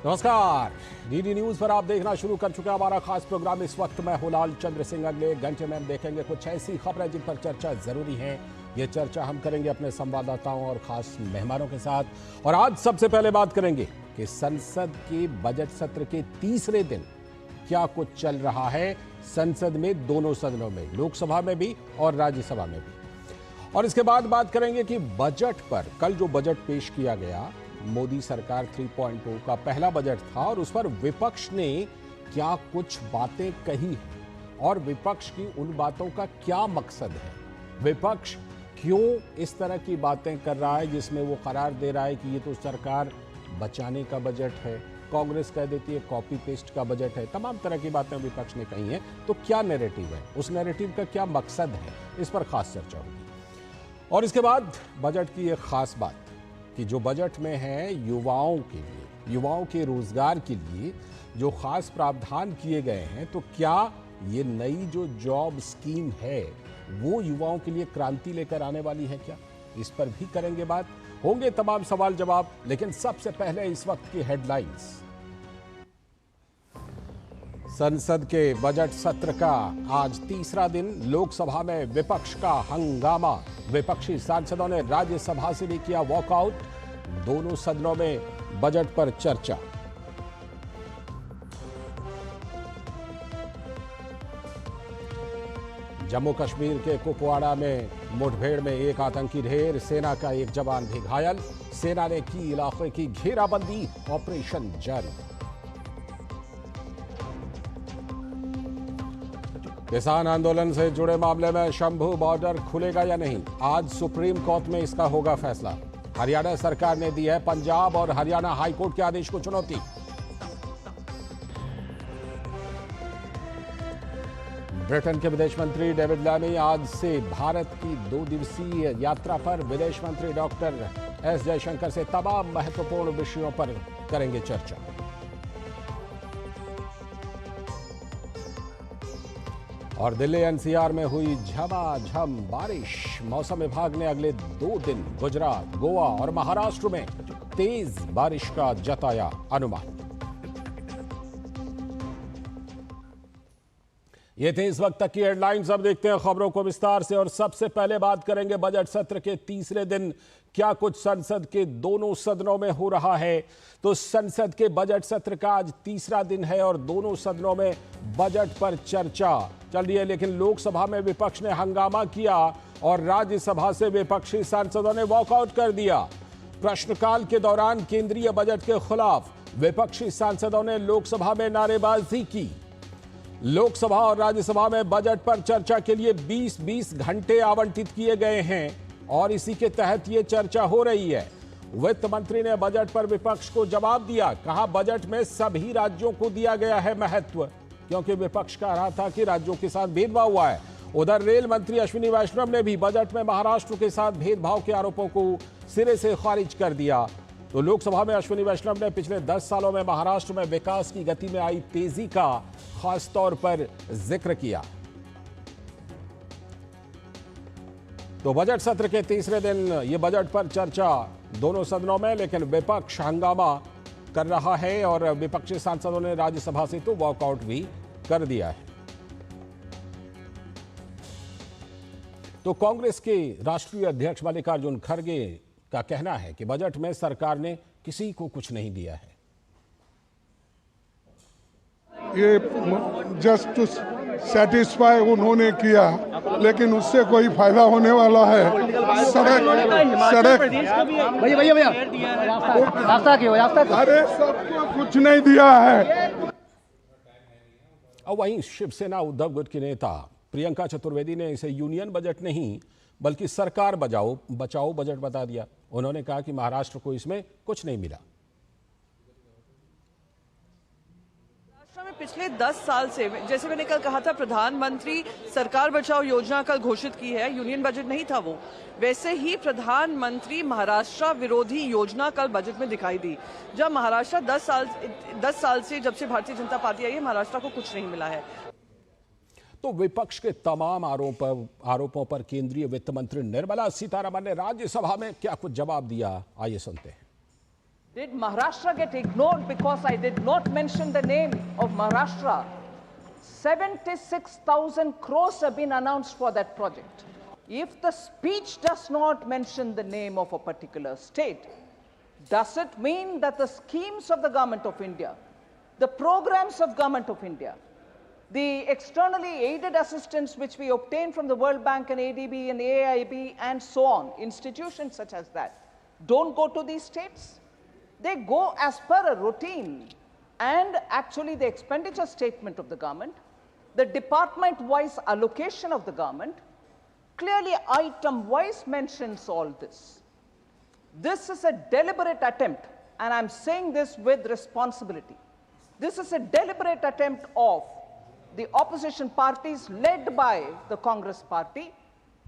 नमस्कार। DD news पर आप देखना शुरू कर चुके हैं हमारा खास प्रोग्राम। इस वक्त मैं हुलाल चंद्र सिंह। अगले घंटे में हम देखेंगे कुछ ऐसी खबरें जिन पर चर्चा जरूरी है। ये चर्चा हम करेंगे अपने संवाददाताओं और खास मेहमानों के साथ। और आज सबसे पहले बात करेंगे कि संसद के बजट सत्र के तीसरे दिन क्या कुछ चल रहा है संसद में, दोनों सदनों में, लोकसभा में भी और राज्यसभा में भी। और इसके बाद बात करेंगे कि बजट पर कल जो बजट पेश किया गया, मोदी सरकार 3.0 का पहला बजट था और उस पर विपक्ष ने क्या कुछ बातें कही और विपक्ष की उन बातों का क्या मकसद है। विपक्ष क्यों इस तरह की बातें कर रहा है जिसमें वो करार दे रहा है कि ये तो सरकार बचाने का बजट है, कांग्रेस कह देती है कॉपी पेस्ट का बजट है। तमाम तरह की बातें विपक्ष ने कही हैं। तो क्या नैरेटिव है, उस नैरेटिव का क्या मकसद है, इस पर खास चर्चा होगी। और इसके बाद बजट की एक खास बात कि जो बजट में है युवाओं के लिए, युवाओं के रोजगार के लिए जो खास प्रावधान किए गए हैं, तो क्या ये नई जो जॉब स्कीम है वो युवाओं के लिए क्रांति लेकर आने वाली है क्या? इस पर भी करेंगे बात। होंगे तमाम सवाल जवाब, लेकिन सबसे पहले इस वक्त की हेडलाइंस। संसद के बजट सत्र का आज तीसरा दिन। लोकसभा में विपक्ष का हंगामा। विपक्षी सांसदों ने राज्यसभा से भी किया वॉकआउट। दोनों सदनों में बजट पर चर्चा। जम्मू कश्मीर के कुपवाड़ा में मुठभेड़ में एक आतंकी ढेर, सेना का एक जवान भी घायल। सेना ने की इलाके की घेराबंदी, ऑपरेशन जारी। किसान आंदोलन से जुड़े मामले में शंभू बॉर्डर खुलेगा या नहीं, आज सुप्रीम कोर्ट में इसका होगा फैसला। हरियाणा सरकार ने दी है पंजाब और हरियाणा हाईकोर्ट के आदेश को चुनौती। ब्रिटेन के विदेश मंत्री डेविड लैमी आज से भारत की 2 दिवसीय यात्रा पर। विदेश मंत्री डॉक्टर एस जयशंकर से तमाम महत्वपूर्ण विषयों पर करेंगे चर्चा। और दिल्ली एनसीआर में हुई झमाझम बारिश। मौसम विभाग ने अगले 2 दिन गुजरात, गोवा और महाराष्ट्र में तेज बारिश का जताया अनुमान। ये थे इस वक्त तक की हेडलाइंस। अब देखते हैं खबरों को विस्तार से। और सबसे पहले बात करेंगे बजट सत्र के तीसरे दिन क्या कुछ संसद के दोनों सदनों में हो रहा है। तो संसद के बजट सत्र का आज तीसरा दिन है और दोनों सदनों में बजट पर चर्चा चल रही है। लेकिन लोकसभा में विपक्ष ने हंगामा किया और राज्यसभा से विपक्षी सांसदों ने वॉकआउट कर दिया। प्रश्नकाल के दौरान केंद्रीय बजट के खिलाफ विपक्षी सांसदों ने लोकसभा में नारेबाजी की। लोकसभा और राज्यसभा में बजट पर चर्चा के लिए 20-20 घंटे आवंटित किए गए हैं और इसी के तहत ये चर्चा हो रही है। वित्त मंत्री ने बजट पर विपक्ष को जवाब दिया। कहा बजट में सभी राज्यों को दिया गया है महत्व, क्योंकि विपक्ष कह रहा था कि राज्यों के साथ भेदभाव हुआ है। उधर रेल मंत्री अश्विनी वैष्णव ने भी बजट में महाराष्ट्र के साथ भेदभाव के आरोपों को सिरे से खारिज कर दिया। तो लोकसभा में अश्विनी वैष्णव ने पिछले 10 सालों में महाराष्ट्र में विकास की गति में आई तेजी का खास तौर पर जिक्र किया। तो बजट सत्र के तीसरे दिन ये बजट पर चर्चा दोनों सदनों में, लेकिन विपक्ष हंगामा कर रहा है और विपक्षी सांसदों ने राज्यसभा से तो वॉकआउट भी कर दिया है। तो कांग्रेस के राष्ट्रीय अध्यक्ष मल्लिकार्जुन खड़गे का कहना है कि बजट में सरकार ने किसी को कुछ नहीं दिया है। ये जस्ट टू सेटिस्फाई उन्होंने किया, लेकिन उससे कोई फायदा होने वाला है? सड़क भैया रास्ता क्यों अरे सबको कुछ नहीं दिया है। और वहीं शिवसेना उद्धव गुट की नेता प्रियंका चतुर्वेदी ने इसे यूनियन बजट नहीं बल्कि सरकार बचाओ बजट बता दिया। उन्होंने कहा कि महाराष्ट्र को इसमें कुछ नहीं मिला। महाराष्ट्र में पिछले 10 साल से, जैसे मैंने कल कहा था, प्रधानमंत्री सरकार बचाओ योजना कल घोषित की है। यूनियन बजट नहीं था वो। वैसे ही प्रधानमंत्री महाराष्ट्र विरोधी योजना कल बजट में दिखाई दी। जब महाराष्ट्र 10 साल से, जब से भारतीय जनता पार्टी आई है, महाराष्ट्र को कुछ नहीं मिला है। तो विपक्ष के तमाम आरोपों पर केंद्रीय वित्त मंत्री निर्मला सीतारमण ने राज्यसभा में क्या कुछ जवाब दिया, आइए सुनते हैं। Did Maharashtra get ignored because I did not mention the name of Maharashtra? 76,000 crores have been announced for that project. If the speech does not mention the name of a particular state, does it mean that the schemes of the Government of India, the programs of Government of India, the externally aided assistance which we obtain from the World Bank and ADB and AIB and so on, institutions such as that, don't go to these states? They go as per a routine. And actually the expenditure statement of the government, the department-wise allocation of the government, clearly item-wise mentions all this. This is a deliberate attempt, and I'm saying this with responsibility. This is a deliberate attempt of the opposition parties led by the Congress party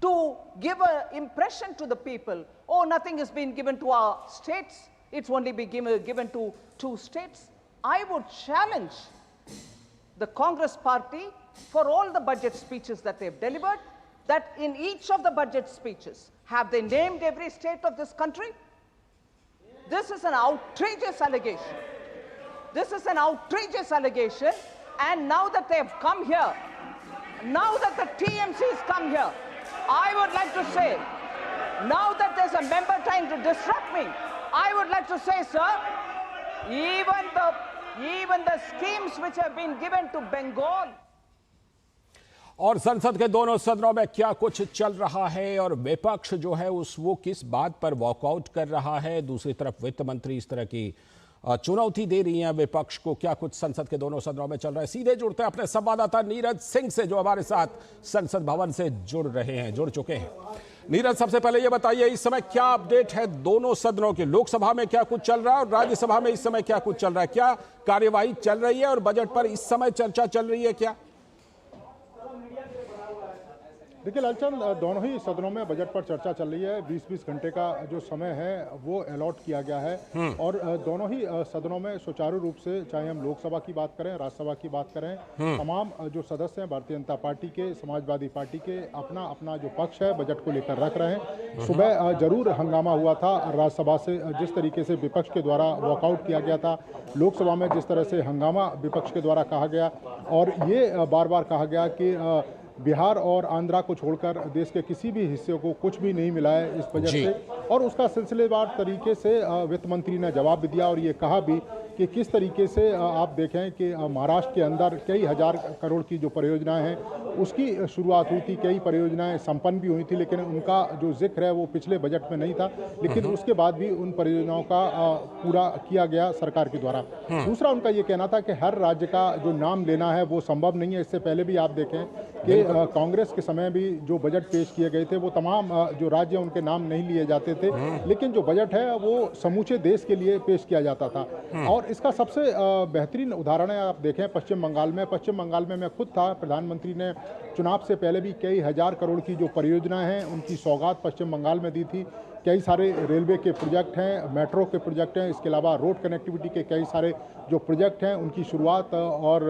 to give an impression to the people, oh, nothing has been given to our states, it's only been given to 2 states. I would challenge the Congress party for all the budget speeches that they've delivered, that in each of the budget speeches, have they named every state of this country? This is an outrageous allegation. This is an outrageous allegation, and now that they have come here, now that the TMC has come here, I would like to say, now that there's a member trying to disrupt me, I would like to say, sir, even the schemes which have been given to Bengal. और संसद के दोनों सदनों में क्या कुछ चल रहा है और विपक्ष जो है वो किस बात पर वॉकआउट कर रहा है। दूसरी तरफ वित्त मंत्री इस तरह की चुनौती दे रही हैं विपक्ष को। क्या कुछ संसद के दोनों सदनों में चल रहा है, सीधे जुड़ते हैं अपने संवाददाता नीरज सिंह से जो हमारे साथ संसद भवन से जुड़ चुके हैं। नीरज, सबसे पहले ये बताइए इस समय क्या अपडेट है दोनों सदनों के, लोकसभा में क्या कुछ चल रहा है और राज्यसभा में इस समय क्या कुछ चल रहा है, क्या कार्यवाही चल रही है और बजट पर इस समय चर्चा चल रही है क्या? देखिए लालचंद, दोनों ही सदनों में बजट पर चर्चा चल रही है। 20-20 घंटे का जो समय है वो अलॉट किया गया है और दोनों ही सदनों में सुचारू रूप से, चाहे हम लोकसभा की बात करें, राज्यसभा की बात करें, तमाम जो सदस्य हैं भारतीय जनता पार्टी के, समाजवादी पार्टी के, अपना अपना जो पक्ष है बजट को लेकर रख रहे हैं। सुबह जरूर हंगामा हुआ था राज्यसभा से, जिस तरीके से विपक्ष के द्वारा वॉकआउट किया गया था, लोकसभा में जिस तरह से हंगामा विपक्ष के द्वारा कहा गया और ये बार बार कहा गया कि बिहार और आंध्रा को छोड़कर देश के किसी भी हिस्से को कुछ भी नहीं मिला है इस बजट से, और उसका सिलसिलेवार तरीके से वित्त मंत्री ने जवाब भी दिया और ये कहा भी कि किस तरीके से आप देखें कि महाराष्ट्र के अंदर कई हजार करोड़ की जो परियोजनाएं हैं उसकी शुरुआत हुई थी, कई परियोजनाएं संपन्न भी हुई थी, लेकिन उनका जो जिक्र है वो पिछले बजट में नहीं था, लेकिन उसके बाद भी उन परियोजनाओं का पूरा किया गया सरकार के द्वारा। दूसरा उनका ये कहना था कि हर राज्य का जो नाम लेना है वो संभव नहीं है। इससे पहले भी आप देखें कि कांग्रेस के समय भी जो बजट पेश किए गए थे वो तमाम जो राज्य उनके नाम नहीं लिए जाते थे, लेकिन जो बजट है वो समूचे देश के लिए पेश किया जाता था। और इसका सबसे बेहतरीन उदाहरण है, आप देखें पश्चिम बंगाल में। पश्चिम बंगाल में मैं खुद था, प्रधानमंत्री ने चुनाव से पहले भी कई हजार करोड़ की जो परियोजनाएं हैं उनकी सौगात पश्चिम बंगाल में दी थी। कई सारे रेलवे के प्रोजेक्ट हैं, मेट्रो के प्रोजेक्ट हैं, इसके अलावा रोड कनेक्टिविटी के कई सारे जो प्रोजेक्ट हैं उनकी शुरुआत और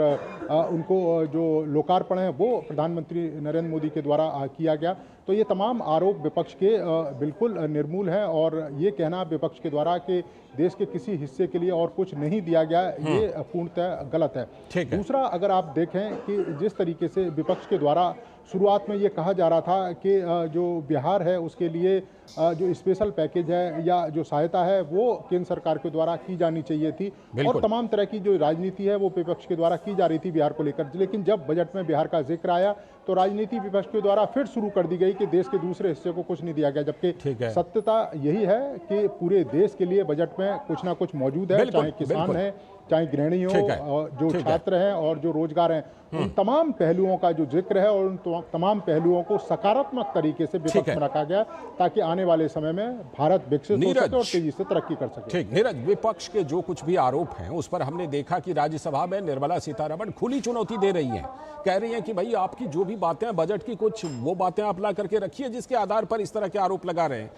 उनको जो लोकार्पण है वो प्रधानमंत्री नरेंद्र मोदी के द्वारा किया गया। तो ये तमाम आरोप विपक्ष के बिल्कुल निर्मूल हैं और ये कहना विपक्ष के द्वारा कि देश के किसी हिस्से के लिए और कुछ नहीं दिया गया, ये पूर्णतः गलत है। दूसरा, अगर आप देखें कि जिस तरीके से विपक्ष के द्वारा शुरुआत में ये कहा जा रहा था कि जो बिहार है उसके लिए जो स्पेशल पैकेज है या जो सहायता है वो केंद्र सरकार के द्वारा की जानी चाहिए थी और तमाम तरह की जो राजनीति है वो विपक्ष के द्वारा की जा रही थी बिहार को लेकर। लेकिन जब बजट में बिहार का जिक्र आया तो राजनीति विपक्ष के द्वारा फिर शुरू कर दी गई कि देश के दूसरे हिस्से को कुछ नहीं दिया गया, जबकि सत्यता यही है कि पूरे देश के लिए बजट में कुछ ना कुछ मौजूद है, चाहे किसान है, चाहे गृहिणी हो, जो छात्र हैं और जो रोजगार हैं, उन तमाम पहलुओं का जो जिक्र है और उन तमाम पहलुओं को सकारात्मक तरीके से विपक्ष में रखा गया ताकि आने वाले समय में भारत विकसित हो सके और तेजी से तरक्की कर सके। ठीक नीरज, विपक्ष के जो कुछ भी आरोप हैं उस पर हमने देखा कि राज्यसभा में निर्मला सीतारमण खुली चुनौती दे रही हैं, कह रही हैं कि भाई आपकी जो भी बातें हैं बजट की कुछ वो बातें आप ला करके रखिए जिसके आधार पर इस तरह के आरोप लगा रहे हैं।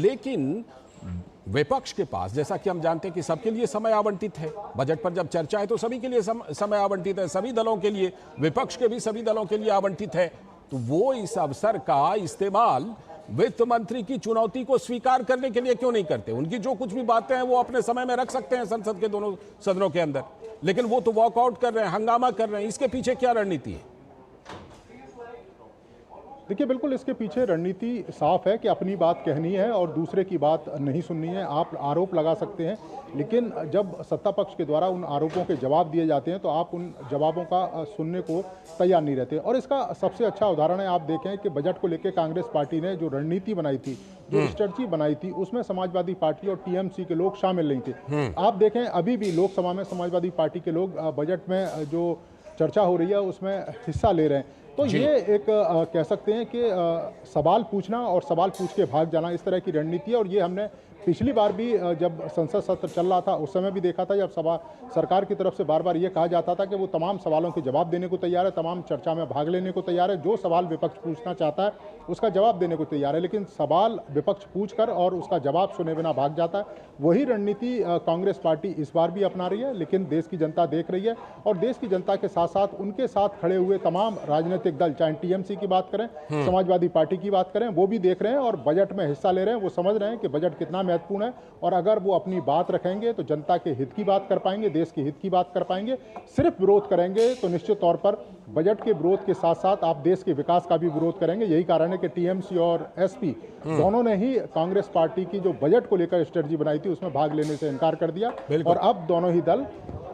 लेकिन विपक्ष के पास, जैसा कि हम जानते हैं कि सबके लिए समय आवंटित है, बजट पर जब चर्चा है तो सभी के लिए समय आवंटित है, सभी दलों के लिए, विपक्ष के भी सभी दलों के लिए आवंटित है, तो वो इस अवसर का इस्तेमाल वित्त मंत्री की चुनौती को स्वीकार करने के लिए क्यों नहीं करते? उनकी जो कुछ भी बातें हैं वो अपने समय में रख सकते हैं संसद के दोनों सदनों के अंदर, लेकिन वो तो वॉकआउट कर रहे हैं, हंगामा कर रहे हैं। इसके पीछे क्या रणनीति है? देखिए, बिल्कुल इसके पीछे रणनीति साफ है कि अपनी बात कहनी है और दूसरे की बात नहीं सुननी है। आप आरोप लगा सकते हैं, लेकिन जब सत्ता पक्ष के द्वारा उन आरोपों के जवाब दिए जाते हैं तो आप उन जवाबों का सुनने को तैयार नहीं रहते। और इसका सबसे अच्छा उदाहरण है, आप देखें कि बजट को लेकर कांग्रेस पार्टी ने जो रणनीति बनाई थी, जो स्ट्रेटजी बनाई थी, उसमें समाजवादी पार्टी और टीएमसी के लोग शामिल नहीं थे। आप देखें, अभी भी लोकसभा में समाजवादी पार्टी के लोग बजट में जो चर्चा हो रही है उसमें हिस्सा ले रहे हैं। तो ये एक कह सकते हैं कि सवाल पूछना और सवाल पूछ के भाग जाना, इस तरह की रणनीति है। और ये हमने पिछली बार भी जब संसद सत्र चल रहा था उस समय भी देखा था, जब सरकार की तरफ से बार बार ये कहा जाता था कि वो तमाम सवालों के जवाब देने को तैयार है, तमाम चर्चा में भाग लेने को तैयार है, जो सवाल विपक्ष पूछना चाहता है उसका जवाब देने को तैयार है, लेकिन सवाल विपक्ष पूछकर और उसका जवाब सुने बिना भाग जाता है। वही रणनीति कांग्रेस पार्टी इस बार भी अपना रही है, लेकिन देश की जनता देख रही है और देश की जनता के साथ साथ उनके साथ खड़े हुए तमाम राजनीतिक दल, चाहे टीएमसी की बात करें, समाजवादी पार्टी की बात करें, वो भी देख रहे हैं और बजट में हिस्सा ले रहे हैं। वो समझ रहे हैं कि बजट कितना महत्वपूर्ण है और अगर वो अपनी बात रखेंगे तो जनता के हित की बात कर पाएंगे, देश के हित की बात कर पाएंगे। सिर्फ विरोध करेंगे तो निश्चित तौर पर बजट के विरोध के साथ साथ आप देश के विकास का भी विरोध करेंगे। यही कारण है कि टीएमसी और एसपी दोनों ने ही कांग्रेस पार्टी की जो बजट को लेकर स्ट्रेटजी बनाई थी उसमें भाग लेने से इनकार कर दिया और अब दोनों ही दल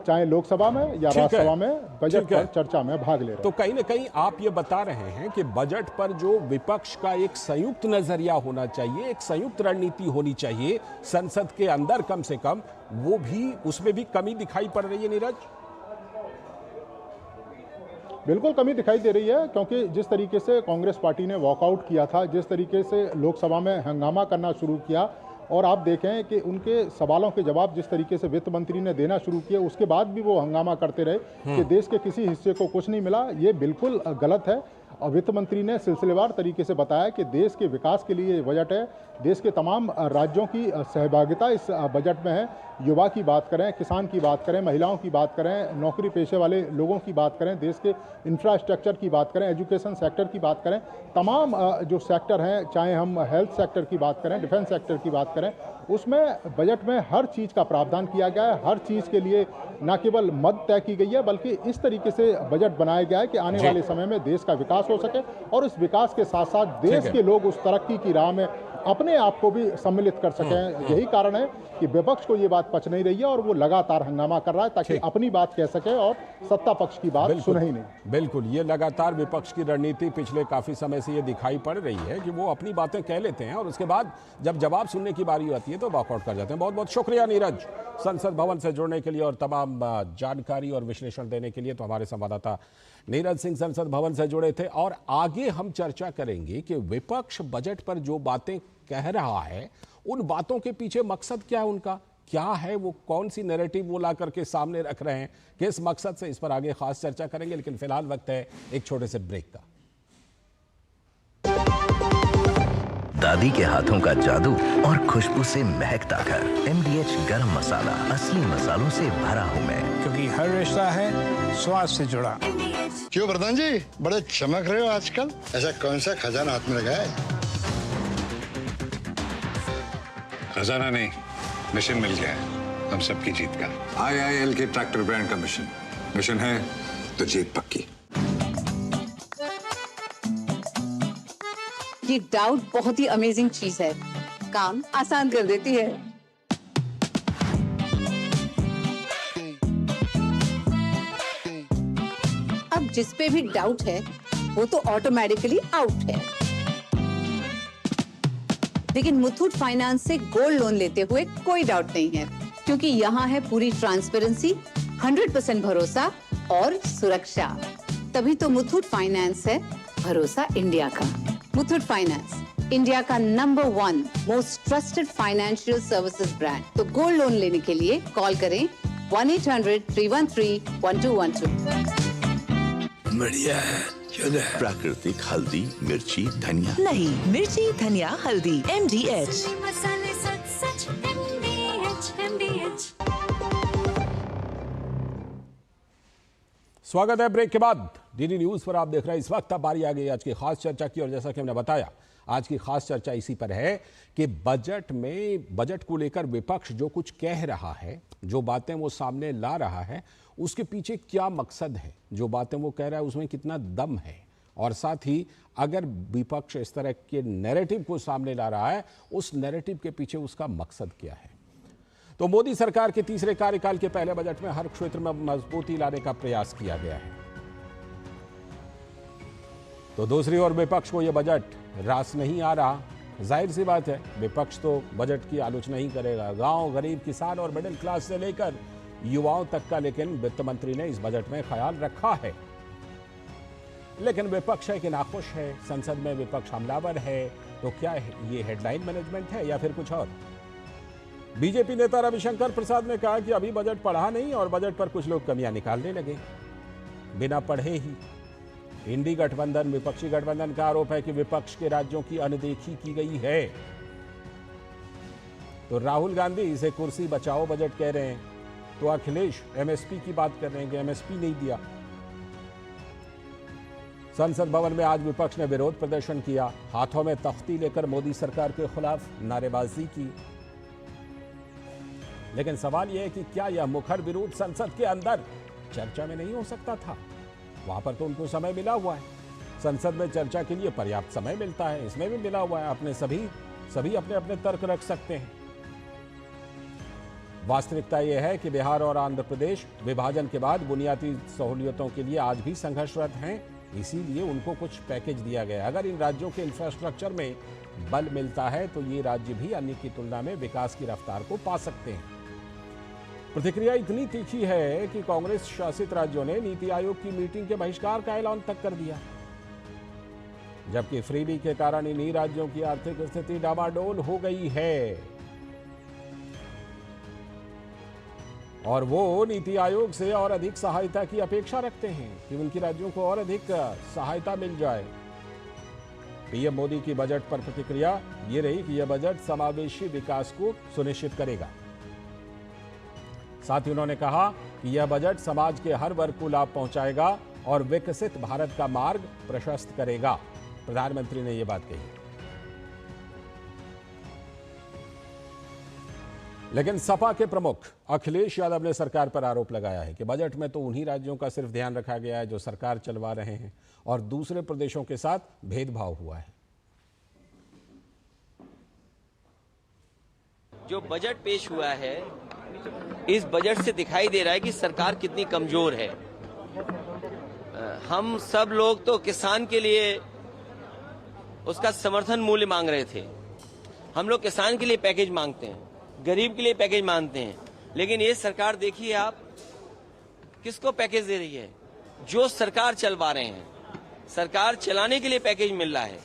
चाहे लोकसभा में या राज्यसभा में बजट पर चर्चा में भाग ले रहे हैं। तो कहीं ना कहीं आप ये बता रहे हैं कि बजट पर जो विपक्ष का एक संयुक्त नजरिया होना चाहिए, एक संयुक्त रणनीति होनी चाहिए संसद के अंदर कम से कम, वो भी उसमें भी कमी दिखाई पड़ रही है नीरज? बिल्कुल कमी दिखाई दे रही है, क्योंकि जिस तरीके से कांग्रेस पार्टी ने वॉकआउट किया था, जिस तरीके से लोकसभा में हंगामा करना शुरू किया और आप देखें कि उनके सवालों के जवाब जिस तरीके से वित्त मंत्री ने देना शुरू किया, उसके बाद भी वो हंगामा करते रहे कि देश के किसी हिस्से को कुछ नहीं मिला, ये बिल्कुल गलत है। और वित्त मंत्री ने सिलसिलेवार तरीके से बताया कि देश के विकास के लिए बजट है, देश के तमाम राज्यों की सहभागिता इस बजट में है। युवा की बात करें, किसान की बात करें, महिलाओं की बात करें, नौकरी पेशे वाले लोगों की बात करें, देश के इंफ्रास्ट्रक्चर की बात करें, एजुकेशन सेक्टर की बात करें, तमाम जो सेक्टर हैं, चाहे हम हेल्थ सेक्टर की बात करें, डिफेंस सेक्टर की बात करें, उसमें बजट में हर चीज़ का प्रावधान किया गया है। हर चीज़ के लिए न केवल मद तय की गई है, बल्कि इस तरीके से बजट बनाया गया है कि आने वाले समय में देश का विकास हो सके और इस विकास के साथ साथ देश के लोग उस तरक्की की राह में अपने आप को भी सम्मिलित कर सकें। यही कारण है कि विपक्ष को ये बात पच नहीं रही है और वो लगातार हंगामा कर रहा है ताकि अपनी बात कह सके और सत्ता पक्ष की बात सुने ही नहीं। बिल्कुल, ये लगातार विपक्ष की रणनीति पिछले काफी समय से ये दिखाई पड़ रही है कि वो अपनी बातें कह लेते हैं और उसके बाद जब जवाब सुनने की बारी आती है तो वॉकआउट कर जाते हैं। बहुत बहुत शुक्रिया नीरज, संसद भवन से जुड़ने के लिए और तमाम जानकारी और विश्लेषण देने के लिए। तो हमारे संवाददाता नीरज सिंह संसद भवन से जुड़े थे और आगे हम चर्चा करेंगे कि विपक्ष बजट पर जो बातें कह रहा है उन बातों के पीछे मकसद क्या है, उनका क्या है, वो कौन सी नैरेटिव वो ला करके सामने रख रहे हैं, किस मकसद से, इस पर आगे खास चर्चा करेंगे। लेकिन फिलहाल वक्त है एक छोटे से ब्रेक का। दादी के हाथों का जादू और खुशबू से महकता घर। MDH गरम मसाला, असली मसालों से भरा हूँ मैं, क्योंकि हर रिश्ता है स्वाद से जुड़ा। क्यों प्रधान जी, बड़े चमक रहे हो आजकल, ऐसा कौन सा खजाना हाथ में लगा है? खजाना नहीं, मिशन मिल गया है हम सबकी जीत का। IIL के ट्रैक्टर ब्रांड का मिशन है तो जीत पक्की। ये डाउट बहुत ही अमेजिंग चीज है, काम आसान कर देती है। अब जिस पे भी डाउट है वो तो ऑटोमेटिकली आउट है। लेकिन मुथूट फाइनेंस से गोल्ड लोन लेते हुए कोई डाउट नहीं है, क्योंकि यहाँ है पूरी ट्रांसपेरेंसी, 100% भरोसा और सुरक्षा। तभी तो मुथूट फाइनेंस है भरोसा इंडिया का। मुथूट फाइनेंस, इंडिया का number 1 most trusted financial services brand. तो गोल्ड लोन लेने के लिए कॉल करें 1-800-313-1212। बढ़िया है, प्राकृतिक हल्दी, मिर्ची, धनिया नहीं, मिर्ची, धनिया, हल्दी, MDH। स्वागत है ब्रेक के बाद डीडी न्यूज पर। आप देख रहे हैं इस वक्त अब बारी आ गई आज की खास चर्चा की, और जैसा कि हमने बताया आज की खास चर्चा इसी पर है कि बजट को लेकर विपक्ष जो कुछ कह रहा है, जो बातें वो सामने ला रहा है, उसके पीछे क्या मकसद है, जो बातें वो कह रहा है उसमें कितना दम है, और साथ ही अगर विपक्ष इस तरह के नैरेटिव को सामने ला रहा है, उस नैरेटिव के पीछे उसका मकसद क्या है। तो मोदी सरकार के तीसरे कार्यकाल के पहले बजट में हर क्षेत्र में मजबूती लाने का प्रयास किया गया है। तो दूसरी ओर विपक्ष को यह बजट रास नहीं आ रहा। जाहिर सी बात है, विपक्ष तो बजट की आलोचना ही करेगा, गांव, गरीब, किसान और मिडिल क्लास से लेकर युवाओं तक का। लेकिन वित्त मंत्री ने इस बजट में ख्याल रखा है। लेकिन विपक्ष है कि नाखुश है, संसद में विपक्ष हमलावर है। तो क्या है ये हेडलाइन मैनेजमेंट है या फिर कुछ और? बीजेपी नेता रविशंकर प्रसाद ने कहा कि अभी बजट पढ़ा नहीं और बजट पर कुछ लोग कमियां निकालने लगे बिना पढ़े ही। इंडी गठबंधन, विपक्षी गठबंधन का आरोप है कि विपक्ष के राज्यों की अनदेखी की गई है। तो राहुल गांधी इसे कुर्सी बचाओ बजट कह रहे हैं, तो अखिलेश एमएसपी की बात कर रहे हैं कि एमएसपी नहीं दिया। संसद भवन में आज विपक्ष ने विरोध प्रदर्शन किया, हाथों में तख्ती लेकर मोदी सरकार के खिलाफ नारेबाजी की। लेकिन सवाल यह है कि क्या यह मुखर विरोध संसद के अंदर चर्चा में नहीं हो सकता था? वहां पर तो उनको समय मिला हुआ है, संसद में चर्चा के लिए पर्याप्त समय मिलता है, इसमें भी मिला हुआ है। अपने सभी अपने अपने तर्क रख सकते हैं। वास्तविकता यह है कि बिहार और आंध्र प्रदेश विभाजन के बाद बुनियादी सहूलियतों के लिए आज भी संघर्षरत हैं, इसीलिए उनको कुछ पैकेज दिया गया। अगर इन राज्यों के इंफ्रास्ट्रक्चर में बल मिलता है तो ये राज्य भी अन्य की तुलना में विकास की रफ्तार को पा सकते हैं। प्रतिक्रिया इतनी तीखी है कि कांग्रेस शासित राज्यों ने नीति आयोग की मीटिंग के बहिष्कार का ऐलान तक कर दिया, जबकि फ्रीबी के कारण इन्हीं राज्यों की आर्थिक स्थिति डामाडोल हो गई है और वो नीति आयोग से और अधिक सहायता की अपेक्षा रखते हैं कि उनकी राज्यों को और अधिक सहायता मिल जाए। पीएम मोदी की बजट पर प्रतिक्रिया ये रही कि यह बजट समावेशी विकास को सुनिश्चित करेगा। साथ ही उन्होंने कहा कि यह बजट समाज के हर वर्ग को लाभ पहुंचाएगा और विकसित भारत का मार्ग प्रशस्त करेगा। प्रधानमंत्री ने यह बात कही। लेकिन सपा के प्रमुख अखिलेश यादव ने सरकार पर आरोप लगाया है कि बजट में तो उन्हीं राज्यों का सिर्फ ध्यान रखा गया है जो सरकार चलवा रहे हैं और दूसरे प्रदेशों के साथ भेदभाव हुआ है। जो बजट पेश हुआ है, इस बजट से दिखाई दे रहा है कि सरकार कितनी कमजोर है। हम सब लोग तो किसान के लिए उसका समर्थन मूल्य मांग रहे थे। हम लोग किसान के लिए पैकेज मांगते हैं, गरीब के लिए पैकेज मांगते हैं, लेकिन ये सरकार देखिए आप किसको पैकेज दे रही है? जो सरकार चलवा रहे हैं, सरकार चलाने के लिए पैकेज मिल रहा है।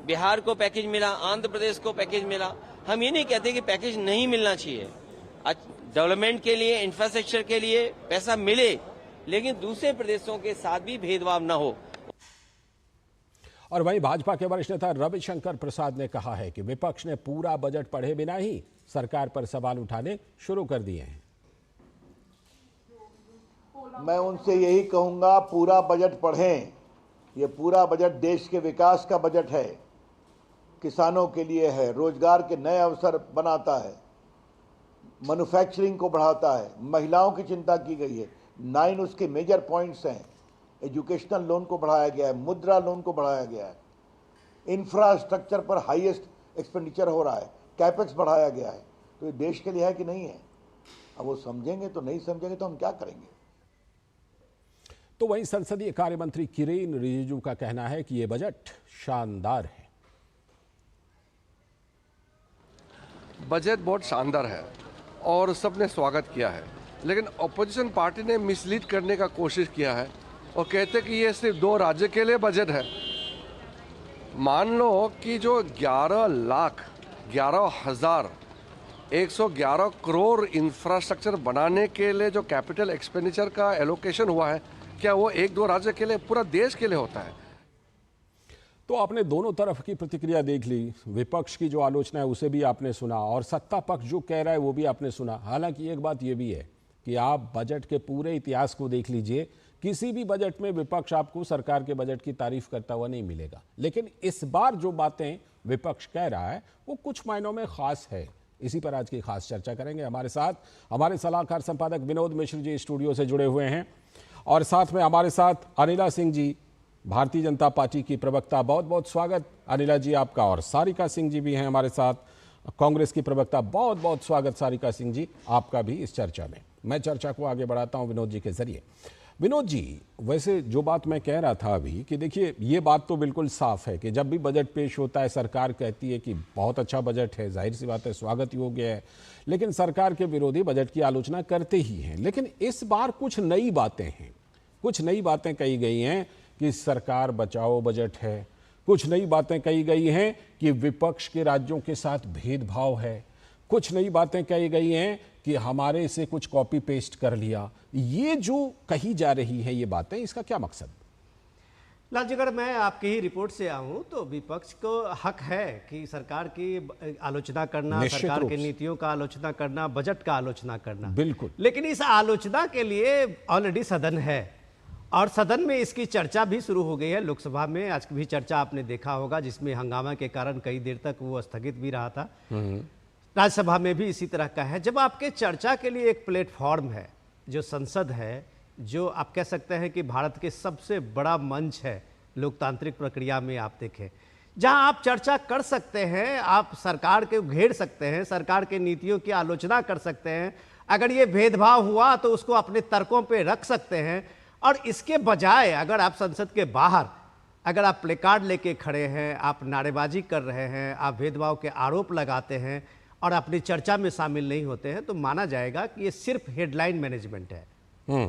बिहार को पैकेज मिला, आंध्र प्रदेश को पैकेज मिला। हम ये नहीं कहते कि पैकेज नहीं मिलना चाहिए, डेवलपमेंट के लिए, इंफ्रास्ट्रक्चर के लिए पैसा मिले, लेकिन दूसरे प्रदेशों के साथ भी भेदभाव न हो। और वहीं भाजपा के वरिष्ठ नेता रविशंकर प्रसाद ने कहा है कि विपक्ष ने पूरा बजट पढ़े बिना ही सरकार पर सवाल उठाने शुरू कर दिए हैं। मैं उनसे यही कहूंगा, पूरा बजट पढ़ें। ये पूरा बजट देश के विकास का बजट है, किसानों के लिए है, रोजगार के नए अवसर बनाता है, मैन्युफैक्चरिंग को बढ़ाता है, महिलाओं की चिंता की गई है। 9 उसके मेजर पॉइंट्स हैं। एजुकेशनल लोन को बढ़ाया गया है, मुद्रा लोन को बढ़ाया गया है, इंफ्रास्ट्रक्चर पर हाईएस्ट एक्सपेंडिचर हो रहा है, कैपेक्स बढ़ाया गया है। तो ये देश के लिए है कि नहीं है? अब वो समझेंगे तो, नहीं समझेंगे तो हम क्या करेंगे। तो वहीं संसदीय कार्य मंत्री किरेन रिजिजू का कहना है कि यह बजट शानदार है। बजट बहुत शानदार है और सबने स्वागत किया है, लेकिन अपोजिशन पार्टी ने मिसलीड करने का कोशिश किया है और कहते कि ये सिर्फ 2 राज्य के लिए बजट है। मान लो कि जो 11,11,111 करोड़ इंफ्रास्ट्रक्चर बनाने के लिए जो कैपिटल एक्सपेंडिचर का एलोकेशन हुआ है, क्या वो 1-2 राज्य के लिए, पूरा देश के लिए होता है? तो आपने दोनों तरफ की प्रतिक्रिया देख ली। विपक्ष की जो आलोचना है उसे भी आपने सुना और सत्ता पक्ष जो कह रहा है वो भी आपने सुना। हालांकि एक बात ये भी है कि आप बजट के पूरे इतिहास को देख लीजिए किसी भी बजट में विपक्ष आपको सरकार के बजट की तारीफ करता हुआ नहीं मिलेगा, लेकिन इस बार जो बातें विपक्ष कह रहा है वो कुछ मायनों में खास है। इसी पर आज की खास चर्चा करेंगे। हमारे साथ हमारे सलाहकार संपादक विनोद मिश्र जी स्टूडियो से जुड़े हुए हैं और साथ में हमारे साथ अनिला सिंह जी, भारतीय जनता पार्टी की प्रवक्ता। बहुत बहुत स्वागत अनिला जी आपका। और सारिका सिंह जी भी हैं हमारे साथ, कांग्रेस की प्रवक्ता। बहुत बहुत स्वागत सारिका सिंह जी आपका भी इस चर्चा में। मैं चर्चा को आगे बढ़ाता हूं विनोद जी के जरिए। विनोद जी, वैसे जो बात मैं कह रहा था अभी कि देखिए ये बात तो बिल्कुल साफ है कि जब भी बजट पेश होता है सरकार कहती है कि बहुत अच्छा बजट है, जाहिर सी बात है स्वागत योग्य है, लेकिन सरकार के विरोधी बजट की आलोचना करते ही हैं। लेकिन इस बार कुछ नई बातें हैं, कुछ नई बातें कही गई हैं कि सरकार बचाओ बजट है, कुछ नई बातें कही गई हैं कि विपक्ष के राज्यों के साथ भेदभाव है, कुछ नई बातें कही गई हैं कि हमारे से कुछ कॉपी पेस्ट कर लिया। ये जो कही जा रही है ये बातें, इसका क्या मकसद? लाल जी, अगर मैं आपकी ही रिपोर्ट से आऊं तो विपक्ष को हक है कि सरकार की आलोचना करना, सरकार की नीतियों का आलोचना करना, बजट का आलोचना करना, बिल्कुल। लेकिन इस आलोचना के लिए ऑलरेडी सदन है और सदन में इसकी चर्चा भी शुरू हो गई है। लोकसभा में आज भी चर्चा आपने देखा होगा, जिसमें हंगामा के कारण कई देर तक वो स्थगित भी रहा था। राज्यसभा में भी इसी तरह का है। जब आपके चर्चा के लिए एक प्लेटफॉर्म है, जो संसद है, जो आप कह सकते हैं कि भारत के सबसे बड़ा मंच है लोकतांत्रिक प्रक्रिया में, आप देखें जहां आप चर्चा कर सकते हैं, आप सरकार के घेर सकते हैं, सरकार के नीतियों की आलोचना कर सकते हैं। अगर ये भेदभाव हुआ तो उसको अपने तर्कों पे रख सकते हैं। और इसके बजाय अगर आप संसद के बाहर अगर आप प्लेकार्ड लेके खड़े हैं, आप नारेबाजी कर रहे हैं, आप भेदभाव के आरोप लगाते हैं और अपनी चर्चा में शामिल नहीं होते हैं, तो माना जाएगा कि ये सिर्फ हेडलाइन मैनेजमेंट है।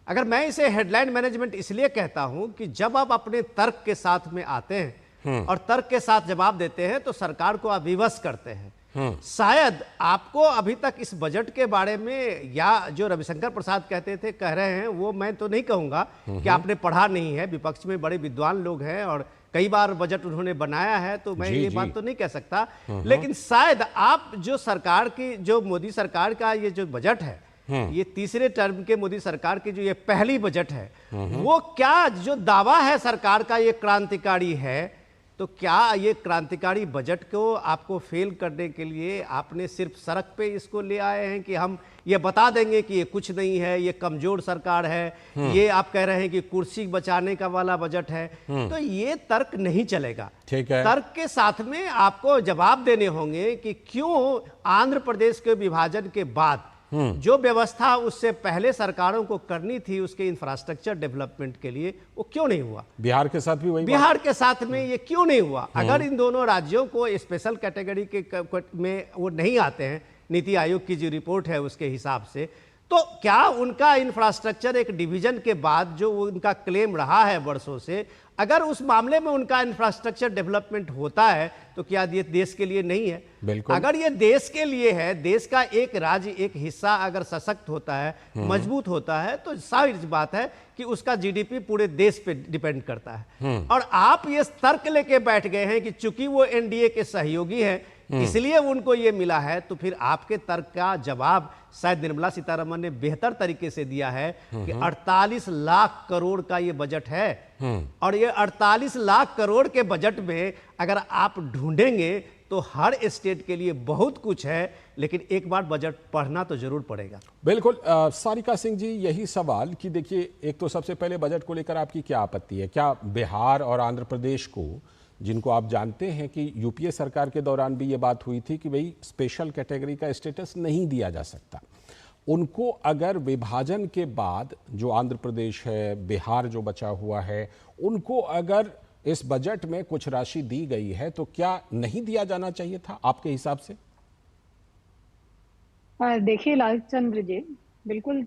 अगर मैं इसे हेडलाइन मैनेजमेंट इसलिए कहता हूं कि जब आप अपने तर्क के साथ में आते हैं और तर्क के साथ जवाब देते हैं तो सरकार को आप विवश करते हैं। शायद आपको अभी तक इस बजट के बारे में, या जो रविशंकर प्रसाद कहते थे, कह रहे हैं, वो मैं तो नहीं कहूंगा कि आपने पढ़ा नहीं है। विपक्ष में बड़े विद्वान लोग हैं और कई बार बजट उन्होंने बनाया है, तो मैं ये बात तो नहीं कह सकता। लेकिन शायद आप जो सरकार की, जो मोदी सरकार का ये जो बजट है, ये तीसरे टर्म के मोदी सरकार की जो ये पहली बजट है, वो क्या जो दावा है सरकार का ये क्रांतिकारी है, तो क्या ये क्रांतिकारी बजट को आपको फेल करने के लिए आपने सिर्फ सड़क पे इसको ले आए हैं कि हम ये बता देंगे कि ये कुछ नहीं है, ये कमजोर सरकार है, ये आप कह रहे हैं कि कुर्सी बचाने का वाला बजट है, तो ये तर्क नहीं चलेगा। ठीक है। तर्क के साथ में आपको जवाब देने होंगे कि क्यों आंध्र प्रदेश के विभाजन के बाद जो व्यवस्था उससे पहले सरकारों को करनी थी उसके इंफ्रास्ट्रक्चर डेवलपमेंट के लिए, वो क्यों नहीं हुआ। बिहार के साथ भी वही, बिहार के साथ में ये क्यों नहीं हुआ। अगर इन दोनों राज्यों को स्पेशल कैटेगरी के में वो नहीं आते हैं, नीति आयोग की जो रिपोर्ट है उसके हिसाब से, तो क्या उनका इंफ्रास्ट्रक्चर एक डिवीजन के बाद जो उनका क्लेम रहा है वर्षों से, अगर उस मामले में उनका इंफ्रास्ट्रक्चर डेवलपमेंट होता है तो क्या ये देश के लिए नहीं है? बिल्कुल। अगर ये देश के लिए है, देश का एक राज्य, एक हिस्सा अगर सशक्त होता है, मजबूत होता है, तो सारी बात है कि उसका जीडीपी पूरे देश पे डिपेंड करता है। और आप ये तर्क लेके बैठ गए हैं कि चूंकि वो एनडीए के सहयोगी हैं इसलिए उनको ये मिला है, तो फिर आपके तर्क का जवाब शायद निर्मला सीतारमण ने बेहतर तरीके से दिया है कि 48 लाख करोड़ का ये बजट है और ये 48 लाख करोड़ के बजट में अगर आप ढूंढेंगे तो हर स्टेट के लिए बहुत कुछ है, लेकिन एक बार बजट पढ़ना तो जरूर पड़ेगा। बिल्कुल। सारिका सिंह जी, यही सवाल कि देखिए, एक तो सबसे पहले बजट को लेकर आपकी क्या आपत्ति है? क्या बिहार और आंध्र प्रदेश को, जिनको आप जानते हैं कि यूपीए सरकार के दौरान भी ये बात हुई थी कि भाई स्पेशल कैटेगरी का स्टेटस नहीं दिया जा सकता, उनको अगर विभाजन के बाद जो आंध्र प्रदेश है, बिहार जो बचा हुआ है, उनको अगर इस बजट में कुछ राशि दी गई है तो क्या नहीं दिया जाना चाहिए था आपके हिसाब से? देखिए लालचंद्र जी, बिल्कुल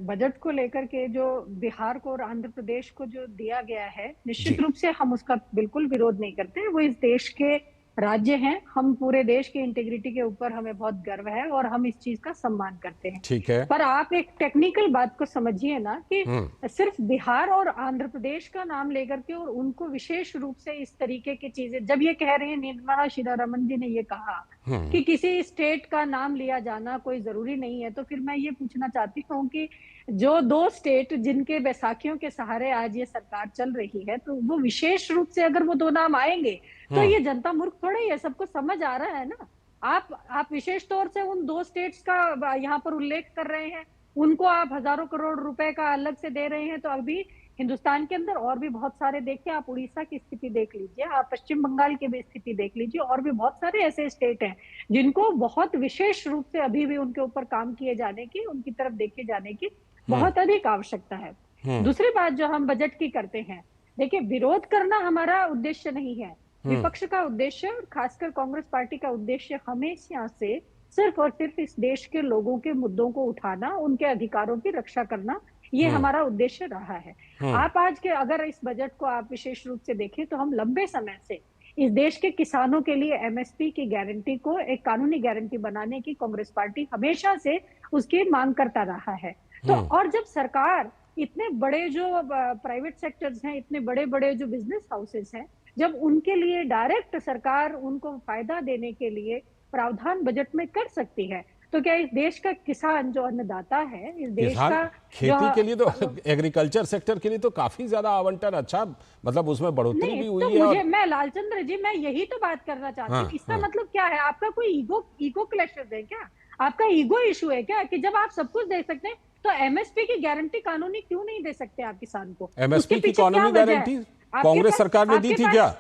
बजट को लेकर के जो बिहार को और आंध्र प्रदेश को जो दिया गया है, निश्चित रूप से हम उसका बिल्कुल विरोध नहीं करते हैं। वो इस देश के राज्य हैं, हम पूरे देश की इंटीग्रिटी के ऊपर हमें बहुत गर्व है और हम इस चीज का सम्मान करते हैं। ठीक है। पर आप एक टेक्निकल बात को समझिए ना कि सिर्फ बिहार और आंध्र प्रदेश का नाम लेकर के और उनको विशेष रूप से इस तरीके की चीजें, जब ये कह रहे हैं, निर्मला सीतारमण जी ने ये कहा कि किसी स्टेट का नाम लिया जाना कोई जरूरी नहीं है। तो फिर मैं ये पूछना चाहती हूँ कि जो 2 स्टेट जिनके बैसाखियों के सहारे आज ये सरकार चल रही है, तो वो विशेष रूप से अगर वो 2 नाम आएंगे तो ये जनता मूर्ख थोड़ा ही है, सबको समझ आ रहा है ना। आप विशेष तौर से उन 2 स्टेट्स का यहाँ पर उल्लेख कर रहे हैं, उनको आप हजारों करोड़ रुपए का अलग से दे रहे हैं। तो अभी हिंदुस्तान के अंदर और भी बहुत सारे, देखिए आप उड़ीसा की स्थिति देख लीजिए, आप पश्चिम बंगाल की भी स्थिति देख लीजिए, और भी बहुत सारे ऐसे स्टेट हैं जिनको बहुत विशेष रूप से अभी भी उनके ऊपर काम किए जाने की, उनकी तरफ देखे जाने की बहुत अधिक आवश्यकता है। दूसरी बात जो हम बजट की करते हैं, देखिए विरोध करना हमारा उद्देश्य नहीं है। विपक्ष का उद्देश्य, और खासकर कांग्रेस पार्टी का उद्देश्य, हमेशा से सिर्फ और सिर्फ इस देश के लोगों के मुद्दों को उठाना, उनके अधिकारों की रक्षा करना, ये हमारा उद्देश्य रहा है। आप आज के अगर इस बजट को आप विशेष रूप से देखें तो हम लंबे समय से इस देश के किसानों के लिए एमएसपी की गारंटी को एक कानूनी गारंटी बनाने की कांग्रेस पार्टी हमेशा से उसकी मांग करता रहा है। तो और जब सरकार इतने बड़े जो प्राइवेट सेक्टर्स हैं, इतने बड़े बड़े जो बिजनेस हाउसेस हैं, जब उनके लिए डायरेक्ट सरकार उनको फायदा देने के लिए प्रावधान बजट में कर सकती है, तो क्या इस देश का किसान जो अन्नदाता है, इस देश का खेती के लिए तो एग्रीकल्चर सेक्टर के लिए तो काफी ज्यादा आवंटन, अच्छा मतलब उसमें बढ़ोतरी भी हुई है। मुझे मैं लालचंद्र जी, मैं यही तो बात करना चाहती हूँ। इसका मतलब क्या है? आपका कोई ईगो क्लैशेस है क्या? आपका ईगो इशू है क्या कि जब आप सब कुछ दे सकते हैं तो एमएसपी की गारंटी कानूनी क्यों नहीं दे सकते आप किसान को? एमएसपी की कानूनी गारंटी कांग्रेस सरकार ने दी थी क्या?